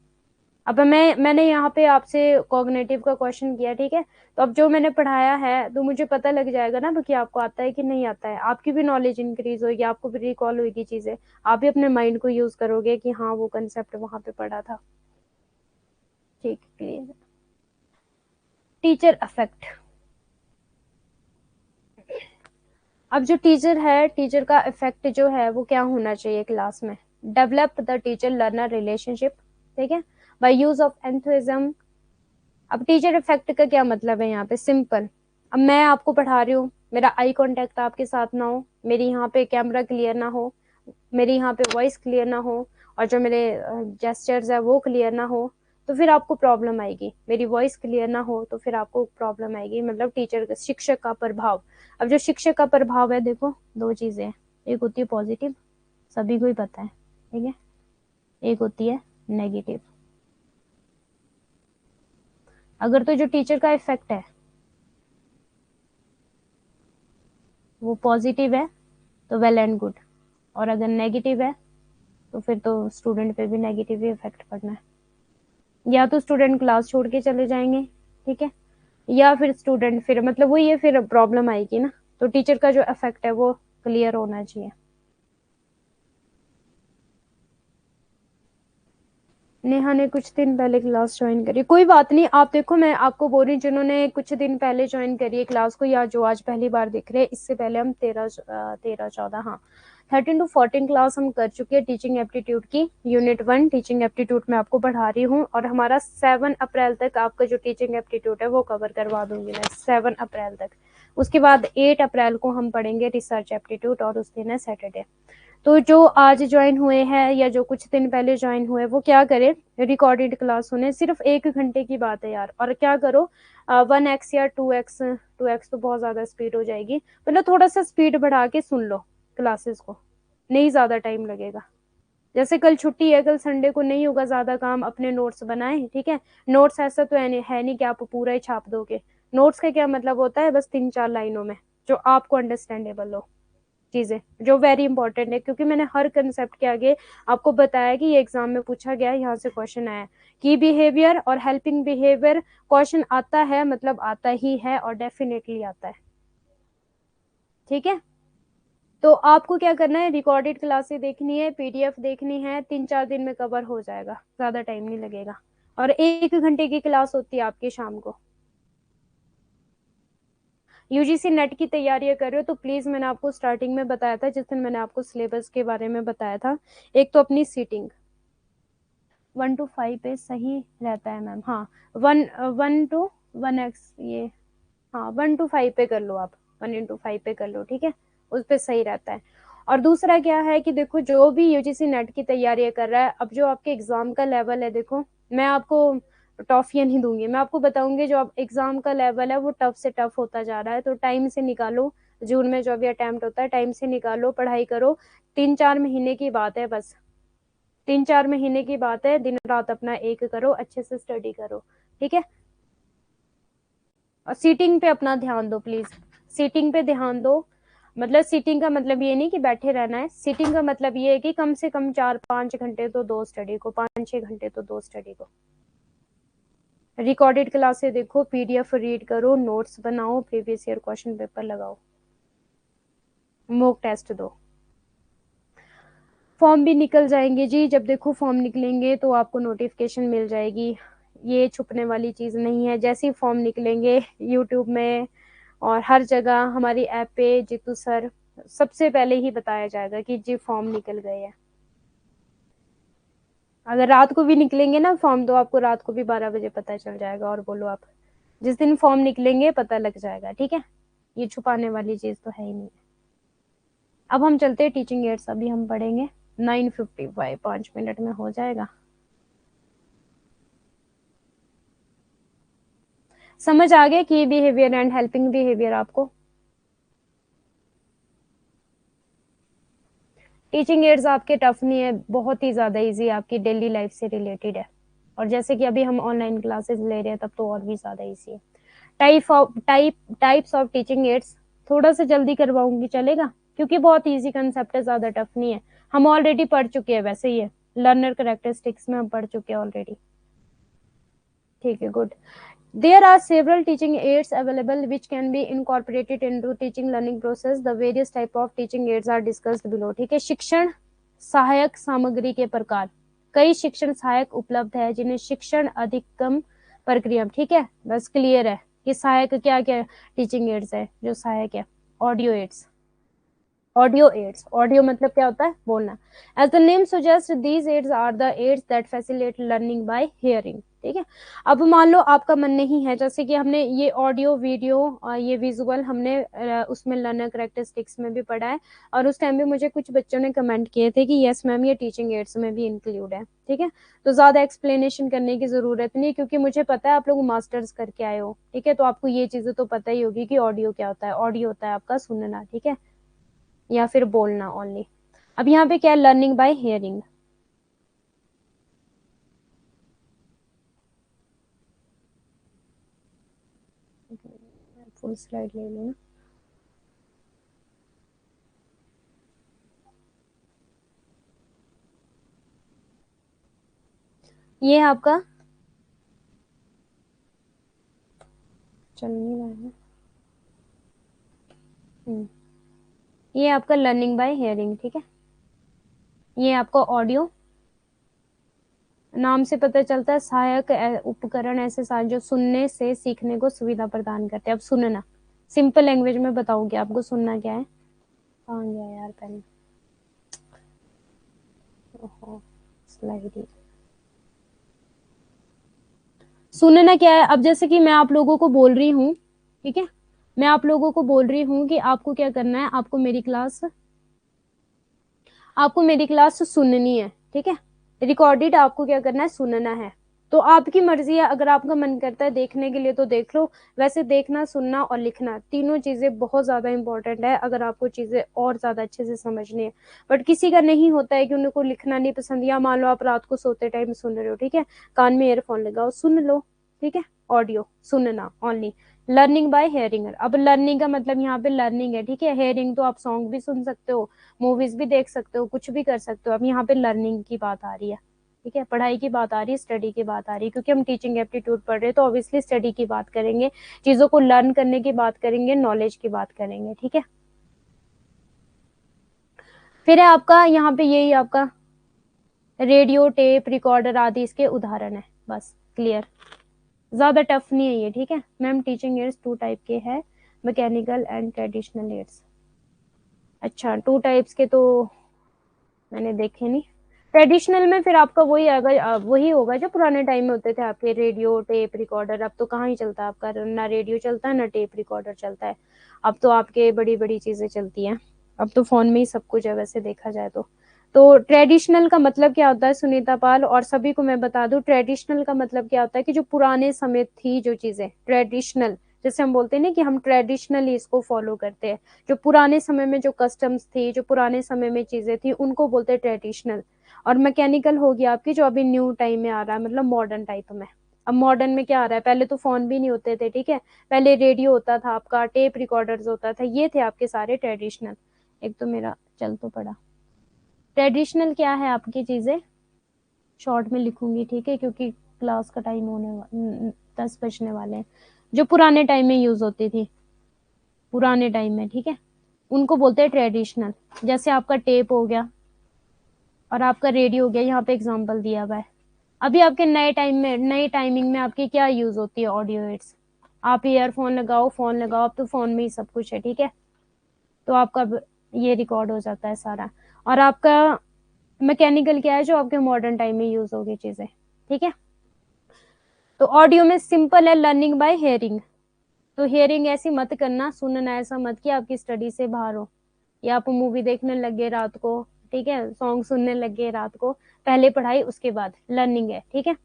अब मैंने यहाँ पे आपसे कॉग्निटिव का क्वेश्चन किया, ठीक है, तो अब जो मैंने पढ़ाया है तो मुझे पता लग जाएगा ना कि आपको आता है कि नहीं आता है। आपकी भी नॉलेज इंक्रीज होगी, आपको भी रिकॉल होगी चीजें, आप भी अपने माइंड को यूज करोगे कि हाँ वो कंसेप्ट वहां पे पढ़ा था। ठीक, क्लियर। Teacher affect. अब जो टीचर है, टीचर का इफेक्ट जो है वो क्या होना चाहिए क्लास में, develop the teacher learner relationship, ठीक है, बाय यूज ऑफ एंथुसिज्म। अब टीचर इफेक्ट का क्या मतलब है यहाँ पे, सिंपल। अब मैं आपको पढ़ा रही हूँ, मेरा आई कांटेक्ट आपके साथ ना हो, मेरी यहाँ पे कैमरा क्लियर ना हो, मेरी यहाँ पे वॉइस क्लियर ना हो, और जो मेरे जेस्चर्स है वो क्लियर ना हो, तो फिर आपको प्रॉब्लम आएगी। मेरी वॉइस क्लियर ना हो तो फिर आपको प्रॉब्लम आएगी, मतलब टीचर शिक्षक का प्रभाव। अब जो शिक्षक का प्रभाव है देखो, दो चीजें, एक होती है पॉजिटिव, सभी को ही पता है, ठीक है, एक होती है नेगेटिव। अगर तो जो टीचर का इफेक्ट है वो पॉजिटिव है तो वेल एंड गुड, और अगर नेगेटिव है तो फिर तो स्टूडेंट पे भी नेगेटिव ही इफेक्ट पड़ना है। या तो स्टूडेंट क्लास छोड़ के चले जाएंगे, ठीक है, या फिर स्टूडेंट फिर मतलब वही है, फिर प्रॉब्लम आएगी ना। तो टीचर का जो इफेक्ट है वो क्लियर होना चाहिए। नेहा ने कुछ दिन पहले क्लास ज्वाइन करी, कोई बात नहीं। आप देखो मैं आपको बोल रही हूँ, जिन्होंने कुछ दिन पहले ज्वाइन करी है क्लास को, या जो आज पहली बार देख रहे हैं, इससे पहले हम 13 14 हाँ 13 to 14 क्लास हम कर चुके हैं टीचिंग एप्टीट्यूड की। यूनिट 1 टीचिंग एप्टीट्यूड में आपको पढ़ा रही हूँ, और हमारा 7 अप्रैल तक आपका जो टीचिंग एप्टीट्यूड है वो कवर करवा दूंगी मैं, 7 अप्रैल तक। उसके बाद 8 अप्रैल को हम पढ़ेंगे रिसर्च एप्टीट्यूड, और उस दिन है सैटरडे। तो जो आज ज्वाइन हुए हैं या जो कुछ दिन पहले ज्वाइन हुए, वो क्या करें, रिकॉर्डेड क्लास सुने, सिर्फ 1 घंटे की बात है यार। और क्या करो, 1x या 2x, 2x तो बहुत ज्यादा स्पीड हो जाएगी, मतलब थोड़ा सा स्पीड बढ़ा के सुन लो क्लासेस को, नहीं ज्यादा टाइम लगेगा। जैसे कल छुट्टी है, कल संडे को नहीं होगा ज्यादा काम, अपने नोट्स बनाए, ठीक है। नोट्स ऐसा तो है नहीं कि आप पूरा ही छाप दोगे। नोट्स का क्या मतलब होता है, बस 3 4 लाइनों में जो आपको अंडरस्टैंडेबल हो चीजें, जो वेरी इंपॉर्टेंट है, क्योंकि मैंने हर कंसेप्ट के आगे आपको बताया कि ये एग्जाम में पूछा गया है, यहाँ से क्वेश्चन आया। की बिहेवियर और हेल्पिंग बिहेवियर क्वेश्चन आता है, मतलब आता ही है और डेफिनेटली आता है, ठीक है। तो आपको क्या करना है, रिकॉर्डेड क्लासेस देखनी है, पीडीएफ देखनी है, 3 4 दिन में कवर हो जाएगा, ज्यादा टाइम नहीं लगेगा। और 1 घंटे की क्लास होती है आपकी शाम को। यूजीसी नेट की तैयारी कर रहे हो तो प्लीज, मैंने आपको स्टार्टिंग में बताया था जिस दिन मैंने आपको सिलेबस के बारे में बताया था, एक तो अपनी सीटिंग 1 to 5 पे सही रहता है मैम, हाँ 1 to 1x ये, हाँ 1 to 5 पे कर लो आप, 1 into 5 पे कर लो, ठीक है, उस पे सही रहता है। और दूसरा क्या है कि देखो, जो भी यूजीसी नेट की तैयारी कर रहा है, अब जो आपके एग्जाम का लेवल है, देखो मैं आपको टॉफियां नहीं दूंगी, मैं आपको बताऊंगी जो आप एग्जाम का लेवल है वो टफ से टफ होता जा रहा है, तो टाइम से निकालो। जून में जो भी अटेम्प्ट होता है टाइम से निकालो, पढ़ाई करो। 3 4 महीने की बात है बस, 3 4 महीने की बात है, दिन रात अपना एक करो, अच्छे से स्टडी करो, ठीक है। और सीटिंग पे अपना ध्यान दो प्लीज, सीटिंग पे ध्यान दो। मतलब सीटिंग का मतलब ये नहीं कि बैठे रहना है, सीटिंग का मतलब ये है कि कम से कम 4-5 घंटे तो दो स्टडी को, 5-6 घंटे तो दो स्टडी को। रिकॉर्डेड क्लासेस देखो, पीडीएफ रीड करो, नोट्स बनाओ, प्रीवियस ईयर क्वेश्चन पेपर लगाओ, मॉक टेस्ट दो। फॉर्म भी निकल जाएंगे जी, जब देखो फॉर्म निकलेंगे तो आपको नोटिफिकेशन मिल जाएगी, ये छुपने वाली चीज नहीं है। जैसे ही फॉर्म निकलेंगे यूट्यूब में और हर जगह हमारी ऐप पे जीतू सर सबसे पहले ही बताया जाएगा कि जी फॉर्म निकल गए हैं। अगर रात को भी निकलेंगे ना फॉर्म तो आपको रात को भी 12 बजे पता चल जाएगा। और बोलो आप, जिस दिन फॉर्म निकलेंगे पता लग जाएगा, ठीक है, ये छुपाने वाली चीज तो है ही नहीं। अब हम चलते हैं टीचिंग एड्स, अभी हम पढ़ेंगे 9:55, 5 मिनट में हो जाएगा। समझ आ गया की बिहेवियर एंड हेल्पिंग बिहेवियर आपको? टीचिंग एड्स आपके टफ नहीं है, बहुत ही ज्यादा इजी, आपकी डेली लाइफ से रिलेटेड है। और जैसे कि अभी हम ऑनलाइन क्लासेस ले रहे हैं तब तो और भी ज्यादा इजी है। टाइप्स ऑफ टीचिंग एड्स थोड़ा सा जल्दी करवाऊंगी, चलेगा? क्योंकि बहुत इजी कंसेप्ट है, ज्यादा टफ नहीं है, हम ऑलरेडी पढ़ चुके हैं। वैसे ही है, लर्नर कैरेक्टरिस्टिक्स में हम पढ़ चुके हैं ऑलरेडी। ठीक है, good. There are several teaching aids available which can be incorporated into teaching learning process. The various type of teaching aids are discussed below. ठीक है, शिक्षण सहायक सामग्री के प्रकार। कई शिक्षण सहायक उपलब्ध है जिन्हें शिक्षण अधिगम प्रक्रिया, ठीक है, बस क्लियर है कि सहायक क्या क्या टीचिंग एड्स है जो सहायक है। Audio aids, audio aids, audio मतलब क्या होता है? बोलना। As the name suggest these aids are the aids that facilitate learning by hearing, ठीक है। अब मान लो आपका मन नहीं है, जैसे कि हमने ये ऑडियो वीडियो और ये विजुअल हमने उसमें लर्नर कैरेक्टरिस्टिक्स में भी पढ़ा है, और उस टाइम भी मुझे कुछ बच्चों ने कमेंट किए थे कि यस मैम ये टीचिंग एड्स में भी इंक्लूड है, ठीक है। तो ज्यादा एक्सप्लेनेशन करने की जरूरत नहीं, क्योंकि मुझे पता है आप लोग मास्टर्स करके आए हो, ठीक है, तो आपको ये चीजें तो पता ही होगी कि ऑडियो क्या होता है। ऑडियो होता है आपका सुनना, ठीक है, या फिर बोलना ओनली। अब यहाँ पे क्या है? Learning by hearing. Full slide ले लेना। ये आपका चल नहीं रहा है। ये आपका लर्निंग बाय हियरिंग, ठीक है। ये आपका ऑडियो, नाम से पता चलता है सहायक उपकरण ऐसे सारे जो सुनने से सीखने को सुविधा प्रदान करते हैं। अब सुनना, सिंपल लैंग्वेज में बताऊंगी आपको, सुनना क्या है। कहाँ गया यार पेन? ओहो, स्लाइड ही। सुनना क्या है? अब जैसे कि मैं आप लोगों को बोल रही हूँ, ठीक है, मैं आप लोगों को बोल रही हूँ कि आपको क्या करना है, आपको मेरी क्लास सुननी है, ठीक है, रिकॉर्डेड आपको क्या करना है, सुनना है। तो आपकी मर्जी है, अगर आपका मन करता है देखने के लिए तो देख लो। वैसे देखना, सुनना और लिखना तीनों चीजें बहुत ज्यादा इंपॉर्टेंट है, अगर आपको चीजें और ज्यादा अच्छे से समझनी है। बट किसी का नहीं होता है कि उनको लिखना नहीं पसंद, या मान लो आप रात को सोते टाइम सुन रहे हो, ठीक है, कान में ईयरफोन लगाओ, सुन लो, ठीक है। ऑडियो सुनना ओनली, लर्निंग बाय हेयरिंग। अब लर्निंग का मतलब यहाँ पे लर्निंग है, ठीक है। हेयरिंग तो आप सॉन्ग भी सुन सकते हो, मूवीज भी देख सकते हो, कुछ भी कर सकते हो। अब यहाँ पे लर्निंग की बात आ रही है, ठीक है, पढ़ाई की बात आ रही है, स्टडी की बात आ रही है, क्योंकि हम टीचिंग एप्टीट्यूड पढ़ रहे हैं तो ऑब्वियसली स्टडी की बात करेंगे, चीजों को लर्न करने की बात करेंगे, नॉलेज की बात करेंगे, ठीक है। फिर है आपका यहाँ पे यही आपका रेडियो, टेप रिकॉर्डर आदि इसके उदाहरण है, बस क्लियर, ज्यादा टफ नहीं है ये, ठीक है। मैम टीचिंग एड्स 2 टाइप के हैं, मैकेनिकल एंड ट्रेडिशनल एड्स। अच्छा, 2 टाइप्स के तो मैंने देखे नहीं। ट्रेडिशनल में फिर आपका वही आएगा, वही होगा जो पुराने टाइम में होते थे आपके, रेडियो टेप रिकॉर्डर। अब तो कहाँ ही चलता है आपका, ना रेडियो चलता है ना टेप रिकॉर्डर चलता है। अब तो आपके बड़ी बड़ी चीजें चलती हैं, अब तो फोन में ही सब कुछ है वैसे देखा जाए तो ट्रेडिशनल का मतलब क्या होता है सुनीता पाल, और सभी को मैं बता दूं, ट्रेडिशनल का मतलब क्या होता है कि जो पुराने समय थी जो चीजें ट्रेडिशनल, जैसे हम बोलते हैं ना कि हम ट्रेडिशनली इसको फॉलो करते हैं, जो पुराने समय में जो कस्टम्स थी, जो पुराने समय में चीजें थी, उनको बोलते हैं ट्रेडिशनल। और मैकेनिकल हो गया आपकी जो अभी न्यू टाइम में आ रहा है, मतलब मॉडर्न टाइप में, अब मॉडर्न में क्या आ रहा है, पहले तो फोन भी नहीं होते थे, ठीक है, पहले रेडियो होता था आपका, टेप रिकॉर्डर्स होता था, ये थे आपके सारे ट्रेडिशनल। एक तो मेरा चल तो पड़ा। ट्रेडिशनल क्या है आपकी चीजें, शॉर्ट में लिखूंगी, ठीक है, क्योंकि क्लास का टाइम होने 10 बजने वाले हैं। जो पुराने टाइम में यूज होती थी, पुराने टाइम में, ठीक है, उनको बोलते हैं ट्रेडिशनल। जैसे आपका टेप हो गया और आपका रेडियो हो गया, यहाँ पे एग्जांपल दिया हुआ है। अभी आपके नए टाइम में, नई टाइमिंग में आपकी क्या यूज होती है, ऑडियो एड्स। आप ईयरफोन लगाओ, फोन लगाओ, अब तो फोन में ही सब कुछ है, ठीक है, तो आपका ये रिकॉर्ड हो जाता है सारा। और आपका मैकेनिकल क्या है, जो आपके मॉडर्न टाइम में यूज होगी चीजें, ठीक है। तो ऑडियो में सिंपल है, लर्निंग बाय हेयरिंग। तो हेयरिंग ऐसी मत करना, सुनना ऐसा मत कि आपकी स्टडी से बाहर हो, या आप मूवी देखने लग गए रात को, ठीक है, सॉन्ग सुनने लग गए रात को, पहले पढ़ाई उसके बाद लर्निंग है, ठीक है।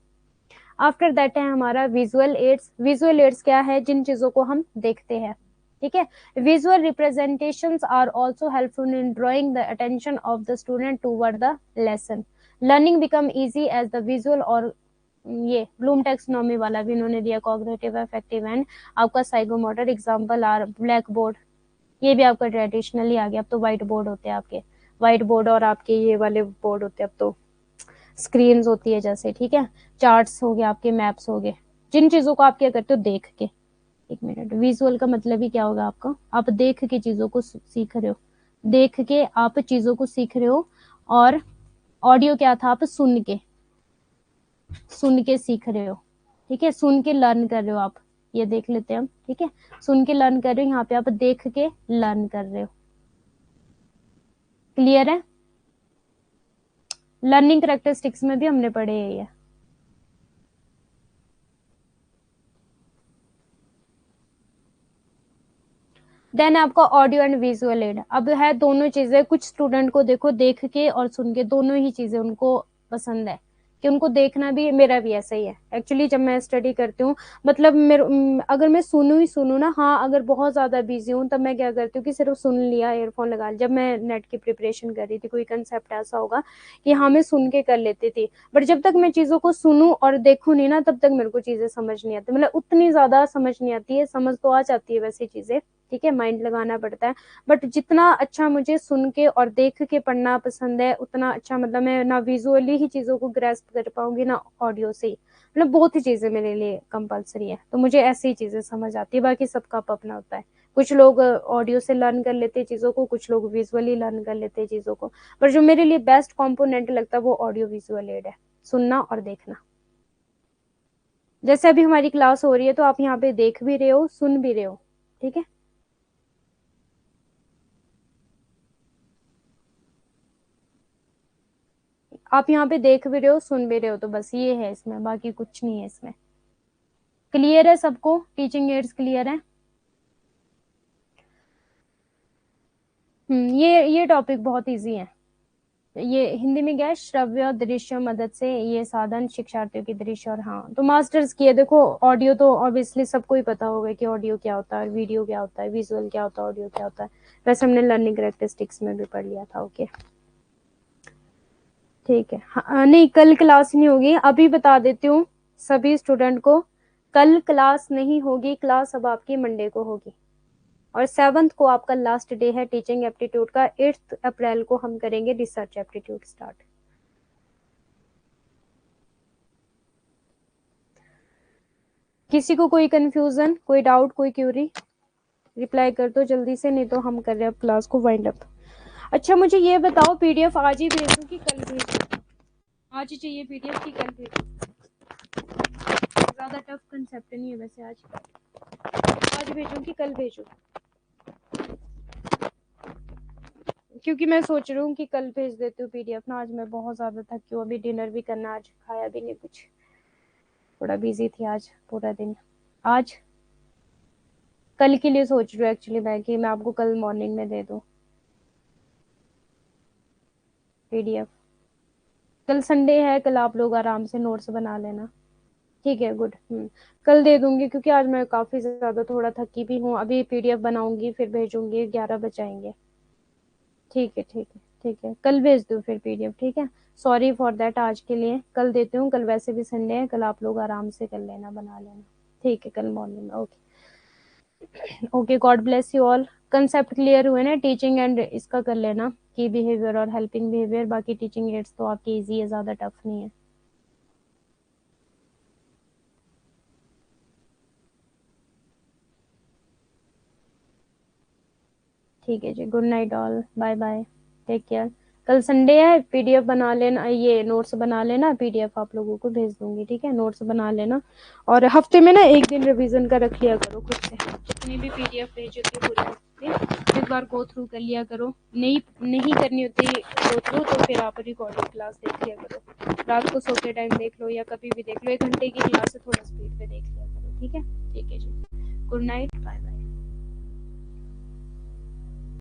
आफ्टर दैट है हमारा विजुअल एड्स। विजुअल एड्स क्या है, जिन चीजों को हम देखते हैं, ठीक है। Visual representations are also helpful in drawing the attention of the student toward the lesson. Learning become easy as the visual, और ये ब्लूम टेक्सोनॉमी वाला भी इन्होंने दिया, कॉग्निटिव, अफेक्टिव एंड आपका psychomotor. Example are black board, ये भी आपका ट्रेडिशनली आ गया। अब तो व्हाइट बोर्ड होते हैं आपके, व्हाइट बोर्ड, और आपके ये वाले बोर्ड होते हैं अब तो, स्क्रीन होती है जैसे, ठीक है, चार्ट्स हो गए आपके, मैप्स हो गए, जिन चीजों को आप क्या करते हो, देख के। एक मिनट, विजुअल का मतलब ही क्या होगा आपका, आप देख के चीजों को सीख रहे हो, देख के आप चीजों को सीख रहे हो। और ऑडियो क्या था, आप सुन के सीख रहे हो, ठीक है, सुन के लर्न कर रहे हो आप, ये देख लेते हैं हम, ठीक है, सुन के लर्न कर रहे हो, यहाँ पे आप देख के लर्न कर रहे हो। क्लियर है। लर्निंग करेक्टरिस्टिक्स में भी हमने पढ़े है ये। देन आपका ऑडियो एंड विजुअल एड। अब है दोनों चीजें, कुछ स्टूडेंट को देखो देख के और सुन के, दोनों ही चीजें उनको पसंद है, कि उनको देखना भी, मेरा भी ऐसा ही है एक्चुअली। जब मैं स्टडी करती हूँ, मतलब मेरे अगर मैं सुनूं ही सुनूं ना, हाँ अगर बहुत ज्यादा बिजी हूँ तब मैं क्या करती हूँ कि सिर्फ सुन लिया, एयरफोन लगा लिया। जब मैं नेट की प्रिपरेशन कर रही थी, कोई कंसेप्ट ऐसा होगा कि हाँ मैं सुन के कर लेती थी, बट जब तक मैं चीजों को सुनूं और देखूं नहीं ना, तब तक मेरे को चीजें समझ नहीं आती, मतलब उतनी ज्यादा समझ नहीं आती है, समझ तो आ जाती है वैसे चीजें, ठीक है, माइंड लगाना पड़ता है। बट जितना अच्छा मुझे सुन के और देख के पढ़ना पसंद है, उतना अच्छा, मतलब मैं ना विजुअली ही चीजों को ग्रेस्प कर पाऊंगी ना ऑडियो से ही, मतलब बहुत ही चीजें मेरे लिए कंपलसरी है, तो मुझे ऐसी ही चीजें समझ आती है। बाकी सबका अपना होता है, कुछ लोग ऑडियो से लर्न कर लेते हैं चीजों को, कुछ लोग विजुअली लर्न कर लेते हैं चीजों को, पर जो मेरे लिए बेस्ट कॉम्पोनेंट लगता है वो ऑडियो विजुअल एड है, सुनना और देखना। जैसे अभी हमारी क्लास हो रही है, तो आप यहाँ पे देख भी रहे हो, सुन भी रहे हो, ठीक है। आप यहाँ पे देख भी रहे हो, सुन भी रहे हो, तो बस ये है इसमें, बाकी कुछ नहीं है इसमें। क्लियर है सबको, टीचिंग एड्स क्लियर है। ये टॉपिक बहुत इजी है। ये हिंदी में क्या है, श्रव्य और दृश्य मदद से ये साधन शिक्षार्थियों की दृश्य, और हाँ तो मास्टर्स की है, देखो ऑडियो तो ऑब्वियसली सबको ही पता होगा कि ऑडियो क्या होता है, वीडियो क्या होता है, विजुअल क्या होता है, ऑडियो क्या होता है, वैसे हमने लर्निंग करेक्टरिस्टिक्स में भी पढ़ लिया था। ओके ठीक है। हाँ, नहीं कल क्लास नहीं होगी, अभी बता देती हूँ सभी स्टूडेंट को, कल क्लास नहीं होगी, क्लास अब आपकी मंडे को होगी। और 7th को आपका लास्ट डे है टीचिंग एप्टीट्यूड का, 8 अप्रैल को हम करेंगे रिसर्च एप्टीट्यूड स्टार्ट। किसी को कोई कंफ्यूजन, कोई डाउट, कोई क्यूरी, रिप्लाई कर दो जल्दी से, नहीं तो हम कर रहे हैं अब क्लास को वाइंड अप। अच्छा मुझे ये बताओ, पीडीएफ आज ही भेजूं कि कल भेजूं? आज ही चाहिए पीडीएफ कि कल भेजूं? ज्यादा टफ कंसेप्ट नहीं है वैसे, आज भेजूं कि कल भेजूं? क्योंकि मैं सोच रही हूँ कि कल भेज देती हूँ पीडीएफ ना, आज मैं बहुत ज्यादा थकी हूँ, अभी डिनर भी करना, आज खाया भी नहीं कुछ, थोड़ा बिजी थी आज पूरा दिन। आज कल के लिए सोच रही हूँ एक्चुअली मैं, कि मैं आपको कल मॉर्निंग में दे दूँ पीडीएफ। कल संडे है, कल आप लोग आराम से नोट्स बना लेना, ठीक है गुड। कल दे दूंगी, क्योंकि आज मैं काफी ज्यादा थोड़ा थकी भी हूँ, अभी पीडीएफ बनाऊंगी फिर भेजूंगी, 11 बजाएंगे। ठीक है ठीक है ठीक है, कल भेज दो फिर पीडीएफ, ठीक है। Sorry for that. आज के लिए कल देती हूँ, कल वैसे भी संडे है, कल आप लोग आराम से कर लेना, बना लेना, ठीक है, कल मॉर्निंग में। Okay okay, God bless you all. Concept clear हुए ना, टीचिंग एंड इसका कर लेना, की बिहेवियर और हेल्पिंग बिहेवियर। बाकी टीचिंग एड्स तो आपकी इजी है, ज़्यादा टफ नहीं है। ठीक है जी, good night all, bye bye, take care. कल संडे है, पीडीएफ बना लेना, ये नोट्स बना लेना, पीडीएफ आप लोगों को भेज दूंगी, ठीक है, नोट्स बना लेना। और हफ्ते में ना एक दिन रिवीजन का रख लिया करो खुद से, जितनी भी पीडीएफ भेजी होती है पूरी हफ्ते एक बार गो थ्रू कर लिया करो। नहीं करनी होती गो थ्रू तो फिर आप रिकॉर्डिंग क्लास देख लिया करो, रात को सोते टाइम देख लो या कभी भी देख लो, 1 घंटे की क्लास है, थोड़ा स्पीड पे देख लिया करो, ठीक है। ठीक है जी, गुड नाइट, बाय बाय।